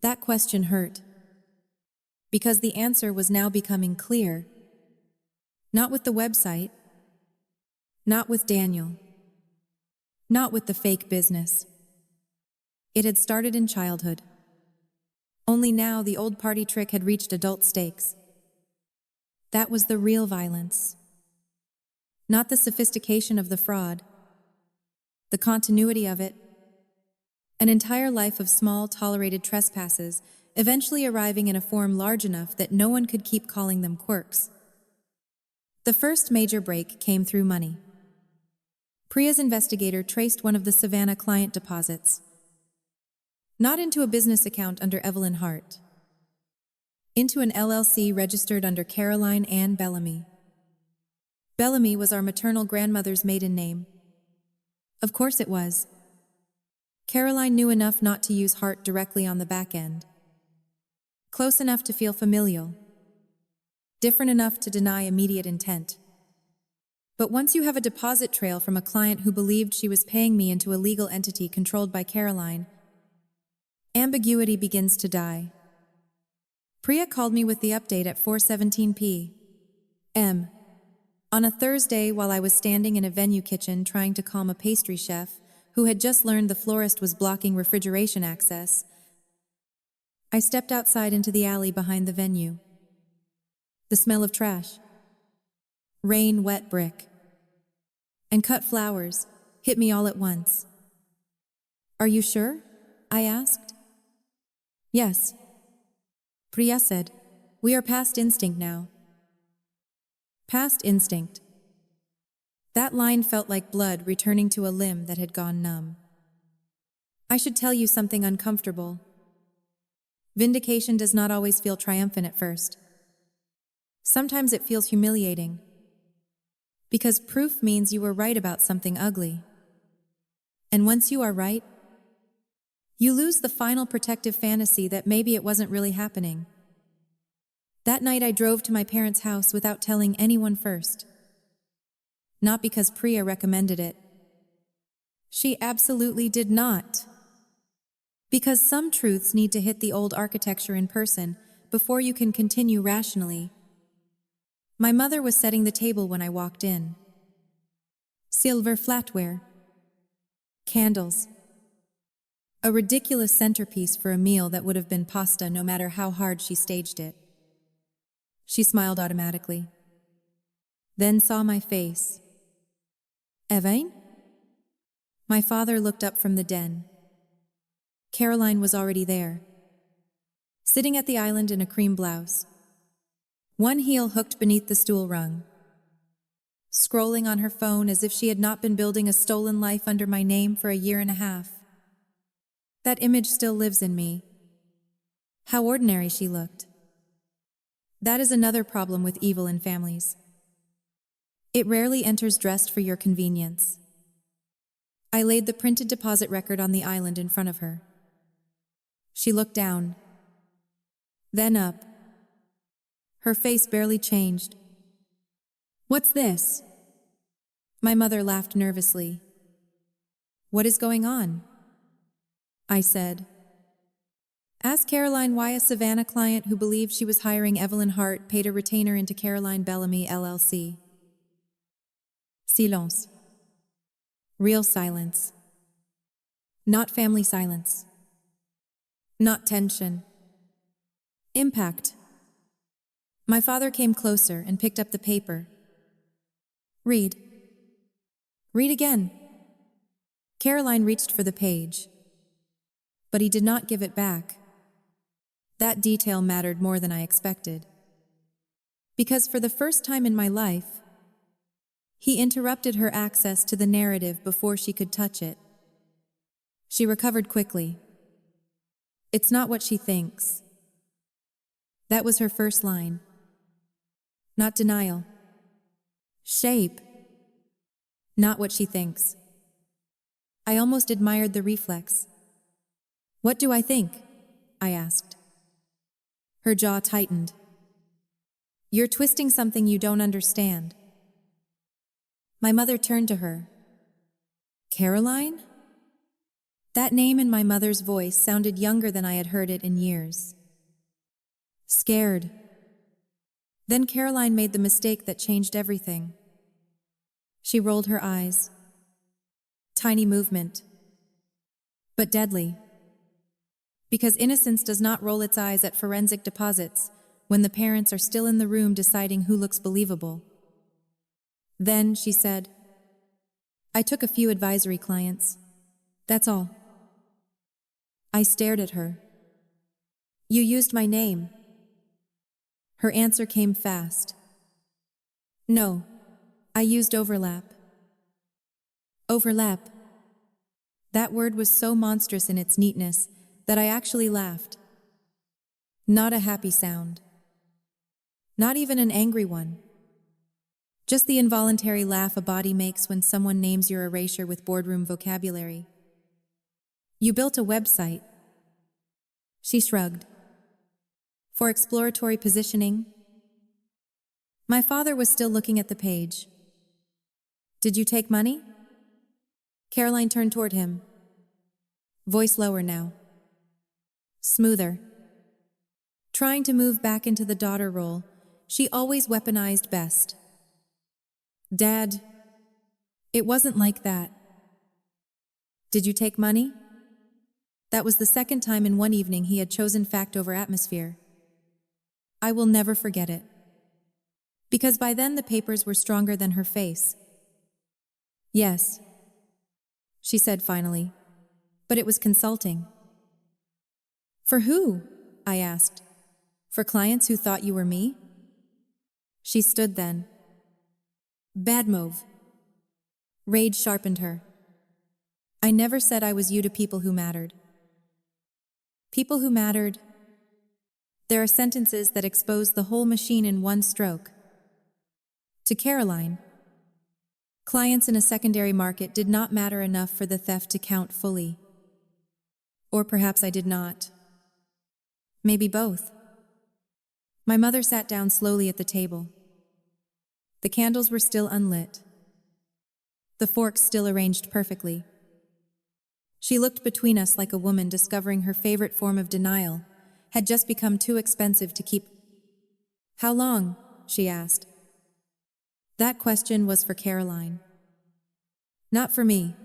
That question hurt, because the answer was now becoming clear. Not with the website, not with Daniel, not with the fake business. It had started in childhood. Only now the old party trick had reached adult stakes. That was the real violence. Not the sophistication of the fraud, the continuity of it. An entire life of small, tolerated trespasses, eventually arriving in a form large enough that no one could keep calling them quirks. The first major break came through money. Priya's investigator traced one of the Savannah client deposits, not into a business account under Evelyn Hart, into an LLC registered under Caroline Ann Bellamy. Bellamy was our maternal grandmother's maiden name. Of course it was. Caroline knew enough not to use Hart directly on the back end. Close enough to feel familial. Different enough to deny immediate intent. But once you have a deposit trail from a client who believed she was paying me into a legal entity controlled by Caroline, ambiguity begins to die. Priya called me with the update at 4:17 p.m. on a Thursday while I was standing in a venue kitchen trying to calm a pastry chef who had just learned the florist was blocking refrigeration access. I stepped outside into the alley behind the venue. The smell of trash, rain, wet brick, and cut flowers hit me all at once. "Are you sure?" I asked. "Yes," Priya said. "We are past instinct now." Past instinct. That line felt like blood returning to a limb that had gone numb. I should tell you something uncomfortable. Vindication does not always feel triumphant at first. Sometimes it feels humiliating. Because proof means you were right about something ugly. And once you are right, You lose the final protective fantasy that maybe it wasn't really happening. That night I drove to my parents' house without telling anyone first. Not because Priya recommended it. She absolutely did not. Because some truths need to hit the old architecture in person before you can continue rationally. My mother was setting the table when I walked in. Silver flatware. Candles. A ridiculous centerpiece for a meal that would have been pasta no matter how hard she staged it. She smiled automatically. Then saw my face. Evain? My father looked up from the den. Caroline was already there, sitting at the island in a cream blouse, one heel hooked beneath the stool rung, scrolling on her phone as if she had not been building a stolen life under my name for a year and a half. That image still lives in me. How ordinary she looked. That is another problem with evil in families. It rarely enters dressed for your convenience. I laid the printed deposit record on the island in front of her. She looked down, then up. Her face barely changed. What's this? My mother laughed nervously. What is going on? I said. Ask Caroline why a Savannah client who believed she was hiring Evelyn Hart paid a retainer into Caroline Bellamy LLC. Silence. Real silence. Not family silence. Not tension. Impact. My father came closer and picked up the paper. Read. Read again. Caroline reached for the page, but he did not give it back. That detail mattered more than I expected. Because for the first time in my life, he interrupted her access to the narrative before she could touch it. She recovered quickly. It's not what she thinks. That was her first line. Not denial. Shape. Not what she thinks. I almost admired the reflex. What do I think? I asked. Her jaw tightened. You're twisting something you don't understand. My mother turned to her. Caroline? That name in my mother's voice sounded younger than I had heard it in years. Scared. Then Caroline made the mistake that changed everything. She rolled her eyes. Tiny movement. But deadly. Because innocence does not roll its eyes at forensic deposits when the parents are still in the room deciding who looks believable. Then she said, I took a few advisory clients. That's all. I stared at her. You used my name. Her answer came fast. No, I used overlap. Overlap. That word was so monstrous in its neatness that I actually laughed. Not a happy sound. Not even an angry one. Just the involuntary laugh a body makes when someone names your erasure with boardroom vocabulary. You built a website. She shrugged. For exploratory positioning? My father was still looking at the page. Did you take money? Caroline turned toward him. Voice lower now. Smoother. Trying to move back into the daughter role, she always weaponized best. Dad, it wasn't like that. Did you take money? That was the second time in one evening he had chosen fact over atmosphere. I will never forget it. Because by then the papers were stronger than her face. Yes, she said finally, but it was consulting. For who? I asked. For clients who thought you were me? She stood then. Bad move. Rage sharpened her. I never said I was you to people who mattered. People who mattered. There are sentences that expose the whole machine in one stroke. To Caroline, clients in a secondary market did not matter enough for the theft to count fully. Or perhaps I did not. Maybe both. My mother sat down slowly at the table. The candles were still unlit. The forks still arranged perfectly. She looked between us like a woman discovering her favorite form of denial had just become too expensive to keep. "How long?" she asked. That question was for Caroline. Not for me.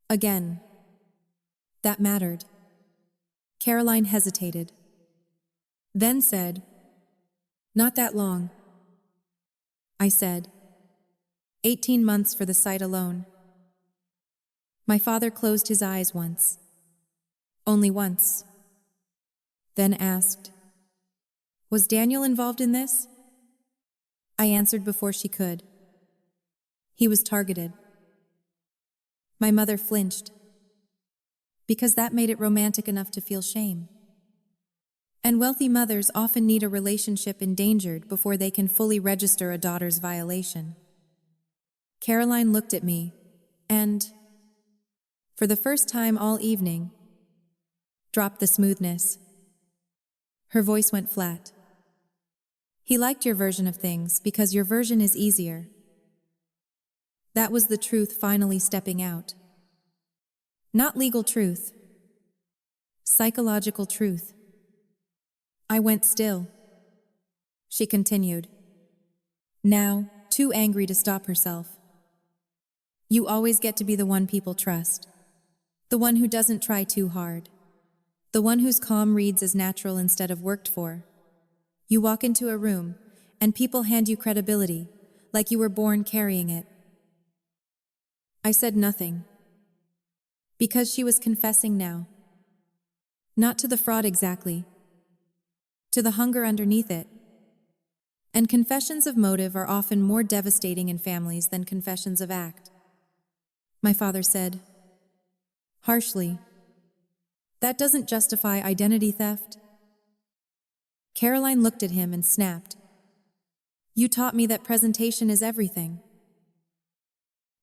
Again. That mattered. Caroline hesitated. Then said, "Not that long." I said, 18 months for the site alone. My father closed his eyes once. Only once. Then asked, "Was Daniel involved in this?" I answered before she could. He was targeted. My mother flinched, because that made it romantic enough to feel shame. And wealthy mothers often need a relationship endangered before they can fully register a daughter's violation. Caroline looked at me, and, for the first time all evening, dropped the smoothness. Her voice went flat. "He liked your version of things because your version is easier." That was the truth finally stepping out. Not legal truth. Psychological truth. I went still. She continued, now too angry to stop herself. "You always get to be the one people trust. The one who doesn't try too hard. The one whose calm reads as natural instead of worked for. You walk into a room, and people hand you credibility, like you were born carrying it." I said nothing. Because she was confessing now. Not to the fraud exactly. To the hunger underneath it. And confessions of motive are often more devastating in families than confessions of act. My father said, harshly, "That doesn't justify identity theft." Caroline looked at him and snapped, "You taught me that presentation is everything."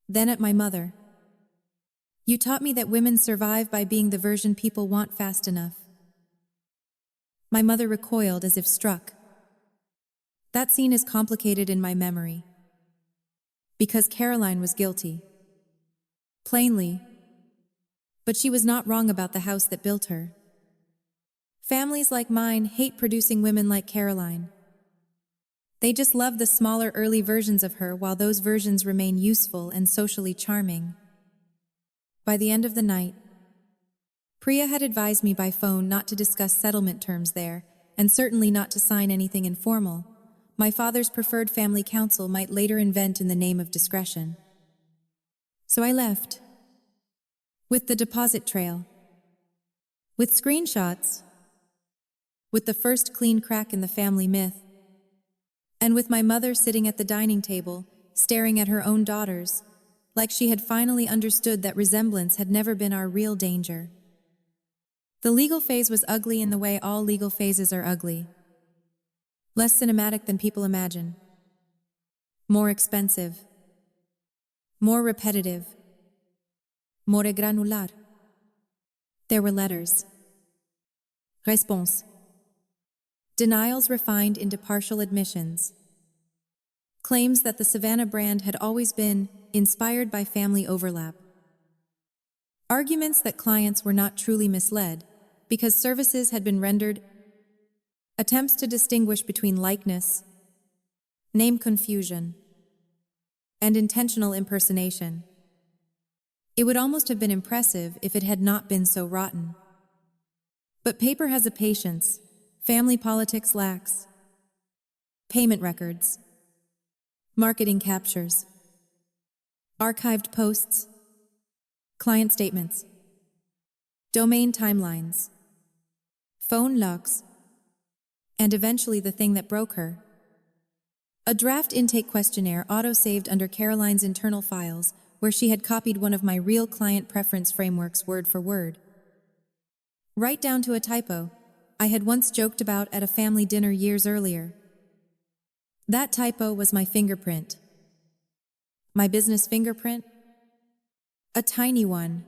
Then at my mother, "You taught me that women survive by being the version people want fast enough." My mother recoiled as if struck. That scene is complicated in my memory. Because Caroline was guilty. Plainly. But she was not wrong about the house that built her. Families like mine hate producing women like Caroline. They just love the smaller early versions of her while those versions remain useful and socially charming. By the end of the night, Priya had advised me by phone not to discuss settlement terms there, and certainly not to sign anything informal. My father's preferred family counsel might later invent in the name of discretion. So I left. With the deposit trail. With screenshots. With the first clean crack in the family myth. And with my mother sitting at the dining table, staring at her own daughters, like she had finally understood that resemblance had never been our real danger. The legal phase was ugly in the way all legal phases are ugly. Less cinematic than people imagine. More expensive. More repetitive. More granular. There were letters. Réponse. Denials refined into partial admissions. Claims that the Savannah brand had always been inspired by family overlap. Arguments that clients were not truly misled because services had been rendered. Attempts to distinguish between likeness, name confusion, and intentional impersonation. It would almost have been impressive if it had not been so rotten. But paper has a patience, family politics lacks. Payment records. Marketing captures. Archived posts. Client statements. Domain timelines. Phone logs. And eventually the thing that broke her. A draft intake questionnaire auto-saved under Caroline's internal files, where she had copied one of my real client preference frameworks word for word. Right down to a typo I had once joked about at a family dinner years earlier. That typo was my fingerprint. My business fingerprint? A tiny one,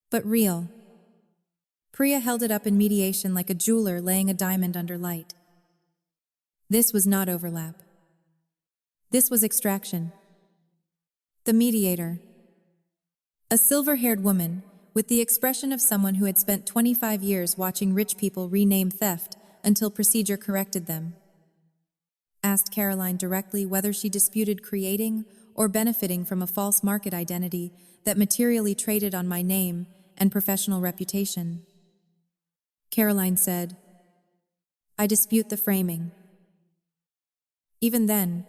but real. Priya held it up in mediation like a jeweler laying a diamond under light. This was not overlap. This was extraction. The mediator. A silver-haired woman, with the expression of someone who had spent 25 years watching rich people rename theft until procedure corrected them, asked Caroline directly whether she disputed creating or benefiting from a false market identity that materially traded on my name and professional reputation. Caroline said, "I dispute the framing." Even then,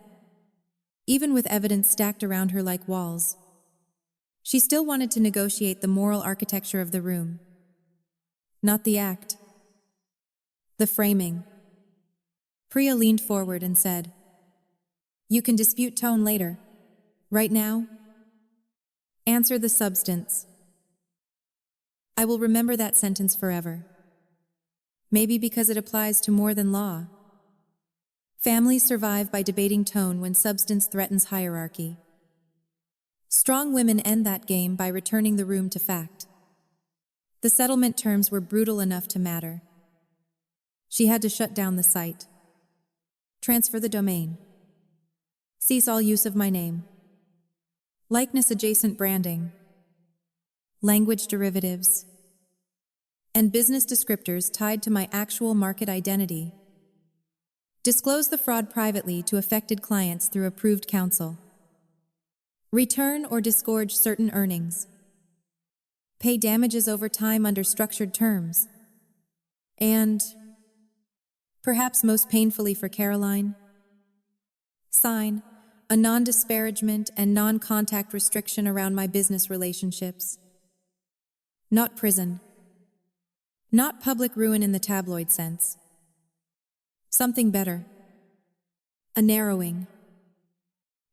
even with evidence stacked around her like walls, she still wanted to negotiate the moral architecture of the room. Not the act. The framing. Priya leaned forward and said, "You can dispute tone later. Right now, answer the substance." I will remember that sentence forever. Maybe because it applies to more than law. Families survive by debating tone when substance threatens hierarchy. Strong women end that game by returning the room to fact. The settlement terms were brutal enough to matter. She had to shut down the site. Transfer the domain. Cease all use of my name. Likeness-adjacent branding. Language derivatives. And business descriptors tied to my actual market identity. Disclose the fraud privately to affected clients through approved counsel. Return or disgorge certain earnings. Pay damages over time under structured terms. And, perhaps most painfully for Caroline, sign a non-disparagement and non-contact restriction around my business relationships. Not prison. Not public ruin in the tabloid sense. Something better. A narrowing.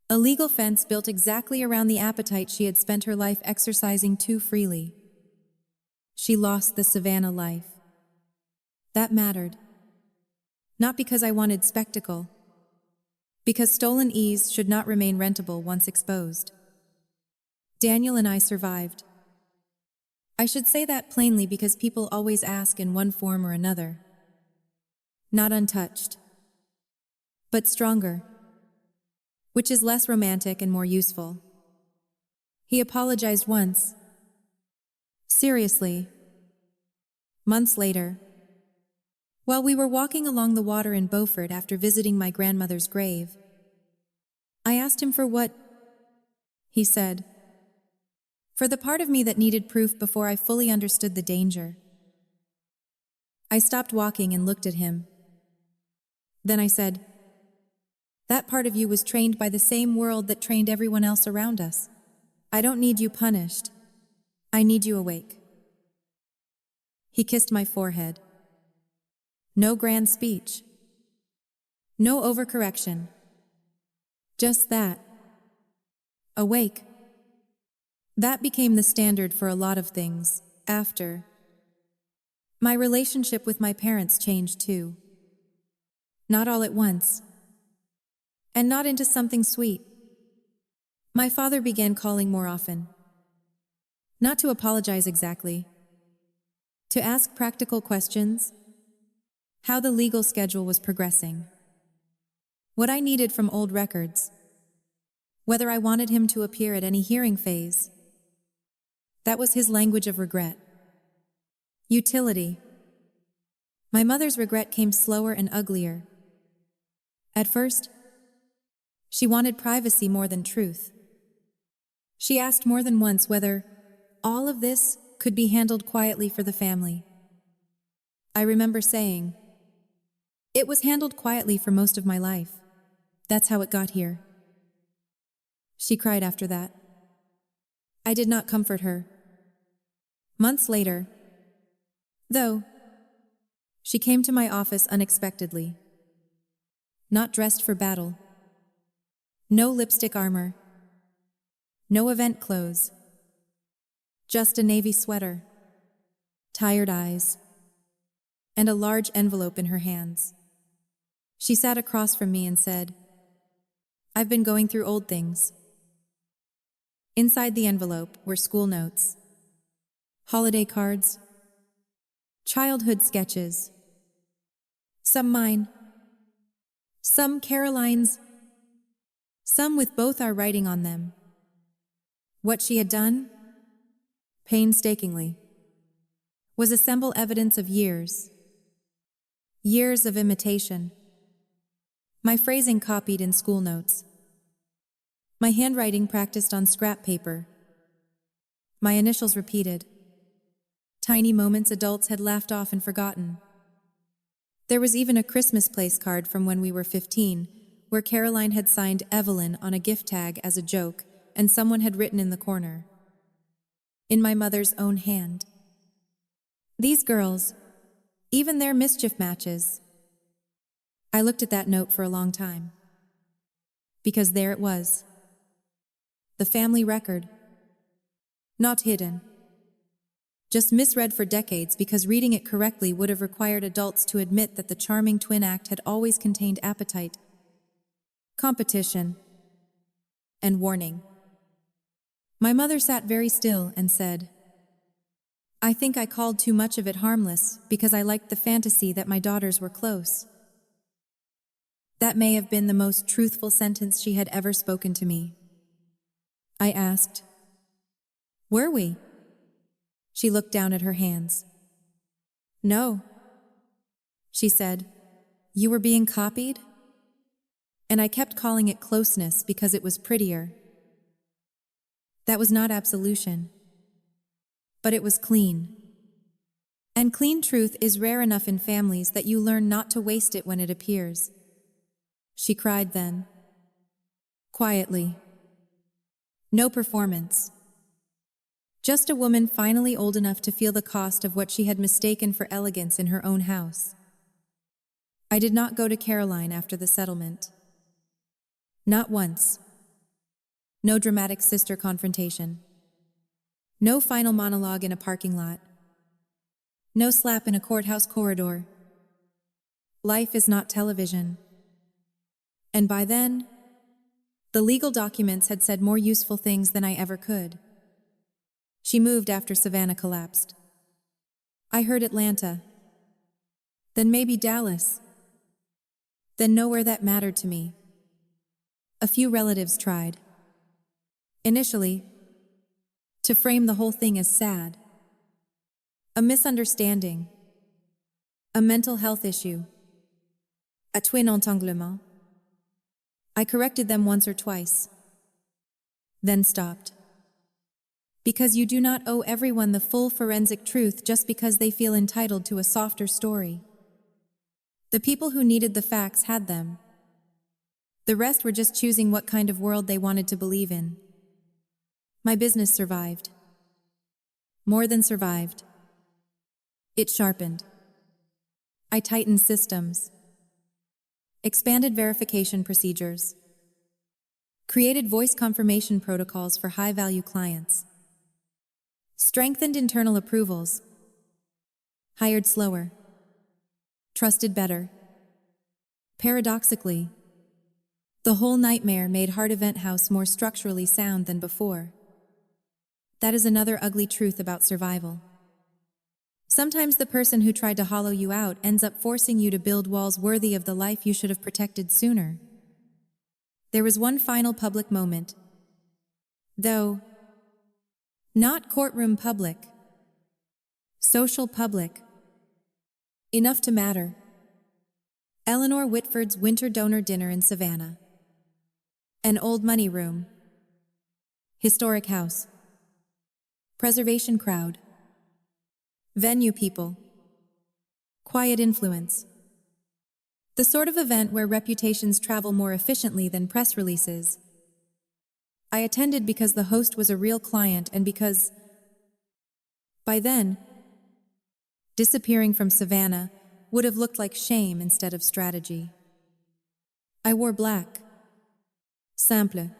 A legal fence built exactly around the appetite she had spent her life exercising too freely. She lost the Savannah life. That mattered. Not because I wanted spectacle. Because stolen ease should not remain rentable once exposed. Daniel and I survived. I should say that plainly because people always ask in one form or another. Not untouched. But stronger. Which is less romantic and more useful. He apologized once. Seriously. Months later, while we were walking along the water in Beaufort after visiting my grandmother's grave, I asked him for what? He said, "For the part of me that needed proof before I fully understood the danger." I stopped walking and looked at him. Then I said, "That part of you was trained by the same world that trained everyone else around us. I don't need you punished. I need you awake." He kissed my forehead. No grand speech. No overcorrection. Just that. Awake. That became the standard for a lot of things, after. My relationship with my parents changed too. Not all at once. And not into something sweet. My father began calling more often. Not to apologize exactly. To ask practical questions. How the legal schedule was progressing. What I needed from old records. Whether I wanted him to appear at any hearing phase. That was his language of regret. Utility. My mother's regret came slower and uglier. At first, she wanted privacy more than truth. She asked more than once whether all of this could be handled quietly for the family. I remember saying, "It was handled quietly for most of my life. That's how it got here." She cried after that. I did not comfort her. Months later, though, she came to my office unexpectedly. Not dressed for battle. No lipstick armor. No event clothes. Just a navy sweater. Tired eyes. And a large envelope in her hands. She sat across from me and said, "I've been going through old things." Inside the envelope were school notes, holiday cards, Childhood sketches. Some mine. Some Caroline's. Some with both our writing on them. What she had done, painstakingly, was assemble evidence of years of imitation. My phrasing copied in school notes. My handwriting practiced on scrap paper. My initials repeated. Tiny moments adults had laughed off and forgotten. There was even a Christmas place card from when we were 15, where Caroline had signed Evelyn on a gift tag as a joke, and someone had written in the corner, in my mother's own hand. These girls, even their mischief matches. I looked at that note for a long time. Because there it was. The family record. Not hidden. Just misread for decades because reading it correctly would have required adults to admit that the charming twin act had always contained appetite, competition, and warning. My mother sat very still and said, "I think I called too much of it harmless because I liked the fantasy that my daughters were close." That may have been the most truthful sentence she had ever spoken to me. I asked, "Were we?" She looked down at her hands. "No," she said. "You were being copied?" And I kept calling it closeness because it was prettier. That was not absolution, but it was clean. And clean truth is rare enough in families that you learn not to waste it when it appears. She cried then, quietly. No performance. Just a woman finally old enough to feel the cost of what she had mistaken for elegance in her own house. I did not go to Caroline after the settlement. Not once. No dramatic sister confrontation. No final monologue in a parking lot. No slap in a courthouse corridor. Life is not television. And by then, the legal documents had said more useful things than I ever could. She moved after Savannah collapsed. I heard Atlanta. Then maybe Dallas. Then nowhere that mattered to me. A few relatives tried. Initially, to frame the whole thing as sad. A misunderstanding. A mental health issue. A twin entanglement. I corrected them once or twice. Then stopped. Because you do not owe everyone the full forensic truth just because they feel entitled to a softer story. The people who needed the facts had them. The rest were just choosing what kind of world they wanted to believe in. My business survived. More than survived. It sharpened. I tightened systems. Expanded verification procedures. Created voice confirmation protocols for high-value clients. Strengthened internal approvals. Hired slower. Trusted better. Paradoxically, the whole nightmare made Heart Event House more structurally sound than before. That is another ugly truth about survival. Sometimes the person who tried to hollow you out ends up forcing you to build walls worthy of the life you should have protected sooner. There was one final public moment, though not courtroom public, social public, enough to matter. Eleanor Whitford's winter donor dinner in Savannah. An old money room. Historic house. Preservation crowd. Venue people. Quiet influence. The sort of event where reputations travel more efficiently than press releases. I attended because the host was a real client and because, by then, disappearing from Savannah would have looked like shame instead of strategy. I wore black. Simple.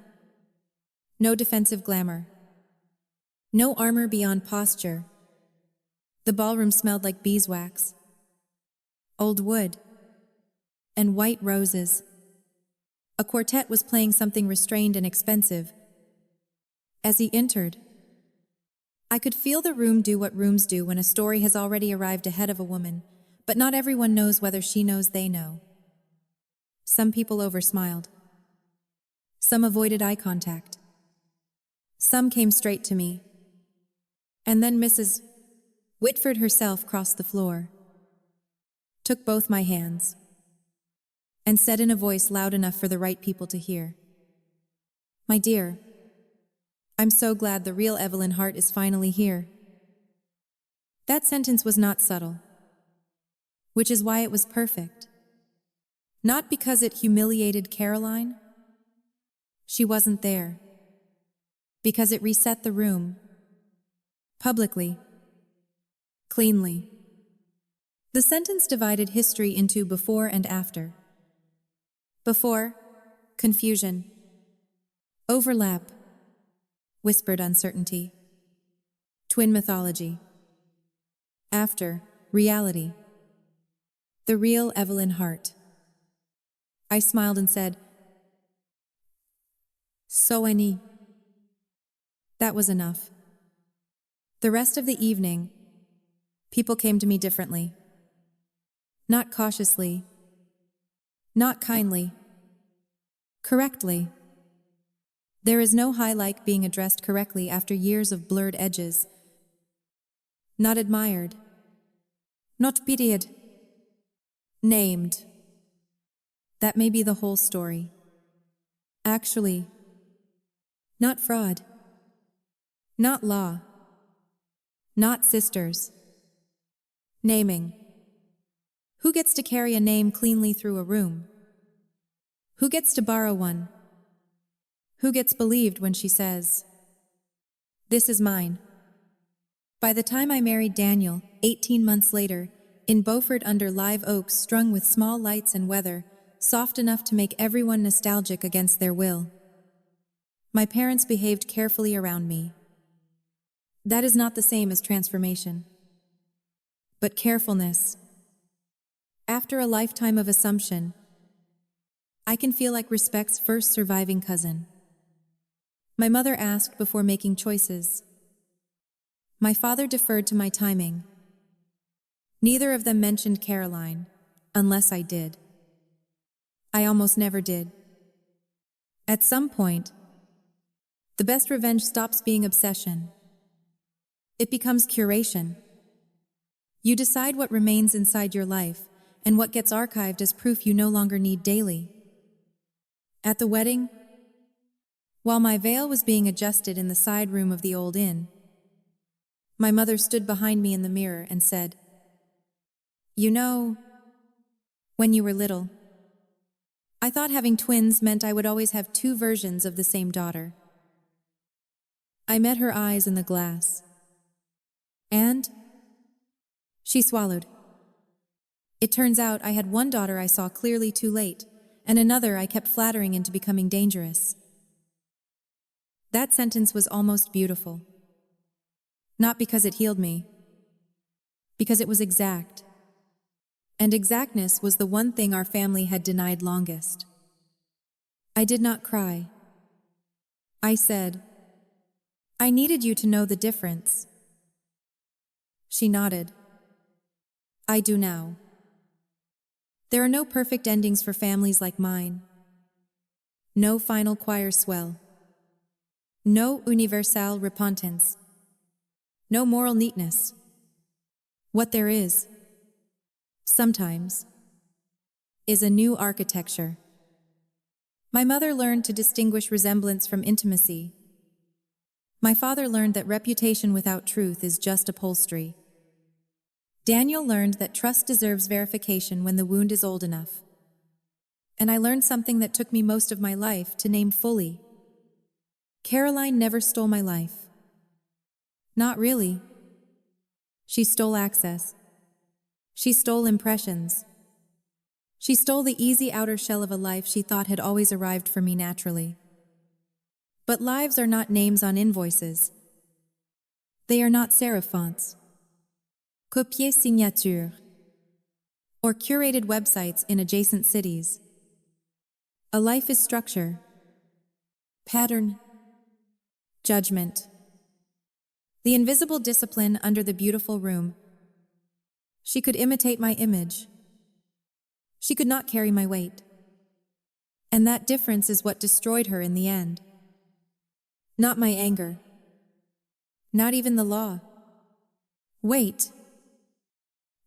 No defensive glamour. No armor beyond posture. The ballroom smelled like beeswax, old wood, and white roses. A quartet was playing something restrained and expensive. As he entered, I could feel the room do what rooms do when a story has already arrived ahead of a woman, but not everyone knows whether she knows they know. Some people oversmiled. Some avoided eye contact. Some came straight to me. And then Mrs. Whitford herself crossed the floor, took both my hands, and said in a voice loud enough for the right people to hear, "My dear, I'm so glad the real Evelyn Hart is finally here." That sentence was not subtle, which is why it was perfect. Not because it humiliated Caroline. She wasn't there. Because it reset the room. Publicly. Cleanly. The sentence divided history into before and after. Before, confusion. Overlap. Whispered uncertainty. Twin mythology. After, reality. The real Evelyn Hart. I smiled and said, "So Annie." That was enough. The rest of the evening, people came to me differently. Not cautiously. Not kindly. Correctly. There is no high like being addressed correctly after years of blurred edges. Not admired. Not pitied. Named. That may be the whole story. Actually, not fraud. Not law. Not sisters. Naming. Who gets to carry a name cleanly through a room? Who gets to borrow one? Who gets believed when she says, "This is mine"? By the time I married Daniel, 18 months later, in Beaufort under live oaks strung with small lights and weather, soft enough to make everyone nostalgic against their will, my parents behaved carefully around me. That is not the same as transformation. But carefulness. After a lifetime of assumption, I can feel like respect's first surviving cousin. My mother asked before making choices. My father deferred to my timing. Neither of them mentioned Caroline, unless I did. I almost never did. At some point, the best revenge stops being obsession. It becomes curation. You decide what remains inside your life and what gets archived as proof you no longer need daily. At the wedding, while my veil was being adjusted in the side room of the old inn, my mother stood behind me in the mirror and said, "You know, when you were little, I thought having twins meant I would always have two versions of the same daughter." I met her eyes in the glass. And she swallowed. It turns out I had one daughter I saw clearly too late, and another I kept flattering into becoming dangerous. That sentence was almost beautiful. Not because it healed me, because it was exact. And exactness was the one thing our family had denied longest. I did not cry. I said, "I needed you to know the difference." She nodded. I do now. There are no perfect endings for families like mine. No final choir swell. No universal repentance. No moral neatness. What there is, sometimes, is a new architecture. My mother learned to distinguish resemblance from intimacy. My father learned that reputation without truth is just upholstery. Daniel learned that trust deserves verification when the wound is old enough. And I learned something that took me most of my life to name fully. Caroline never stole my life. Not really. She stole access. She stole impressions. She stole the easy outer shell of a life she thought had always arrived for me naturally. But lives are not names on invoices. They are not serif fonts. Copier signature. Or curated websites in adjacent cities. A life is structure. Pattern. Judgment. The invisible discipline under the beautiful room. She could imitate my image. She could not carry my weight. And that difference is what destroyed her in the end. Not my anger. Not even the law. Weight.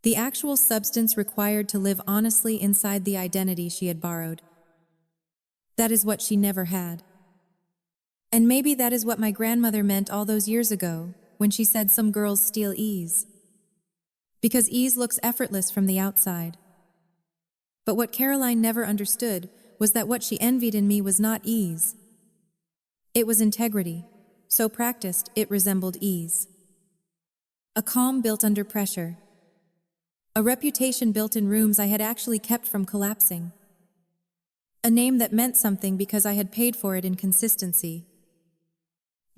The actual substance required to live honestly inside the identity she had borrowed. That is what she never had. And maybe that is what my grandmother meant all those years ago when she said some girls steal ease. Because ease looks effortless from the outside. But what Caroline never understood was that what she envied in me was not ease. It was integrity, so practiced it resembled ease. A calm built under pressure. A reputation built in rooms I had actually kept from collapsing. A name that meant something because I had paid for it in consistency.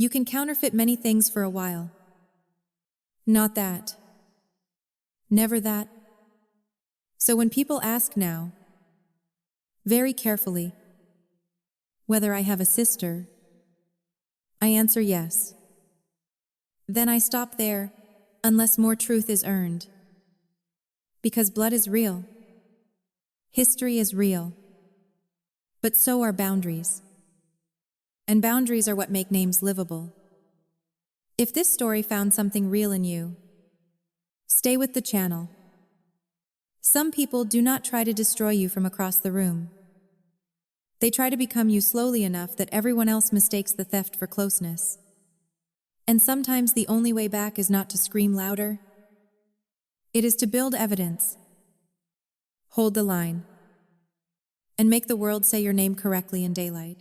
You can counterfeit many things for a while. Not that. Never that. So when people ask now, very carefully, whether I have a sister, I answer yes. Then I stop there, unless more truth is earned. Because blood is real. History is real. But so are boundaries. And boundaries are what make names livable. If this story found something real in you, stay with the channel. Some people do not try to destroy you from across the room. They try to become you slowly enough that everyone else mistakes the theft for closeness. And sometimes the only way back is not to scream louder. It is to build evidence. Hold the line. And make the world say your name correctly in daylight.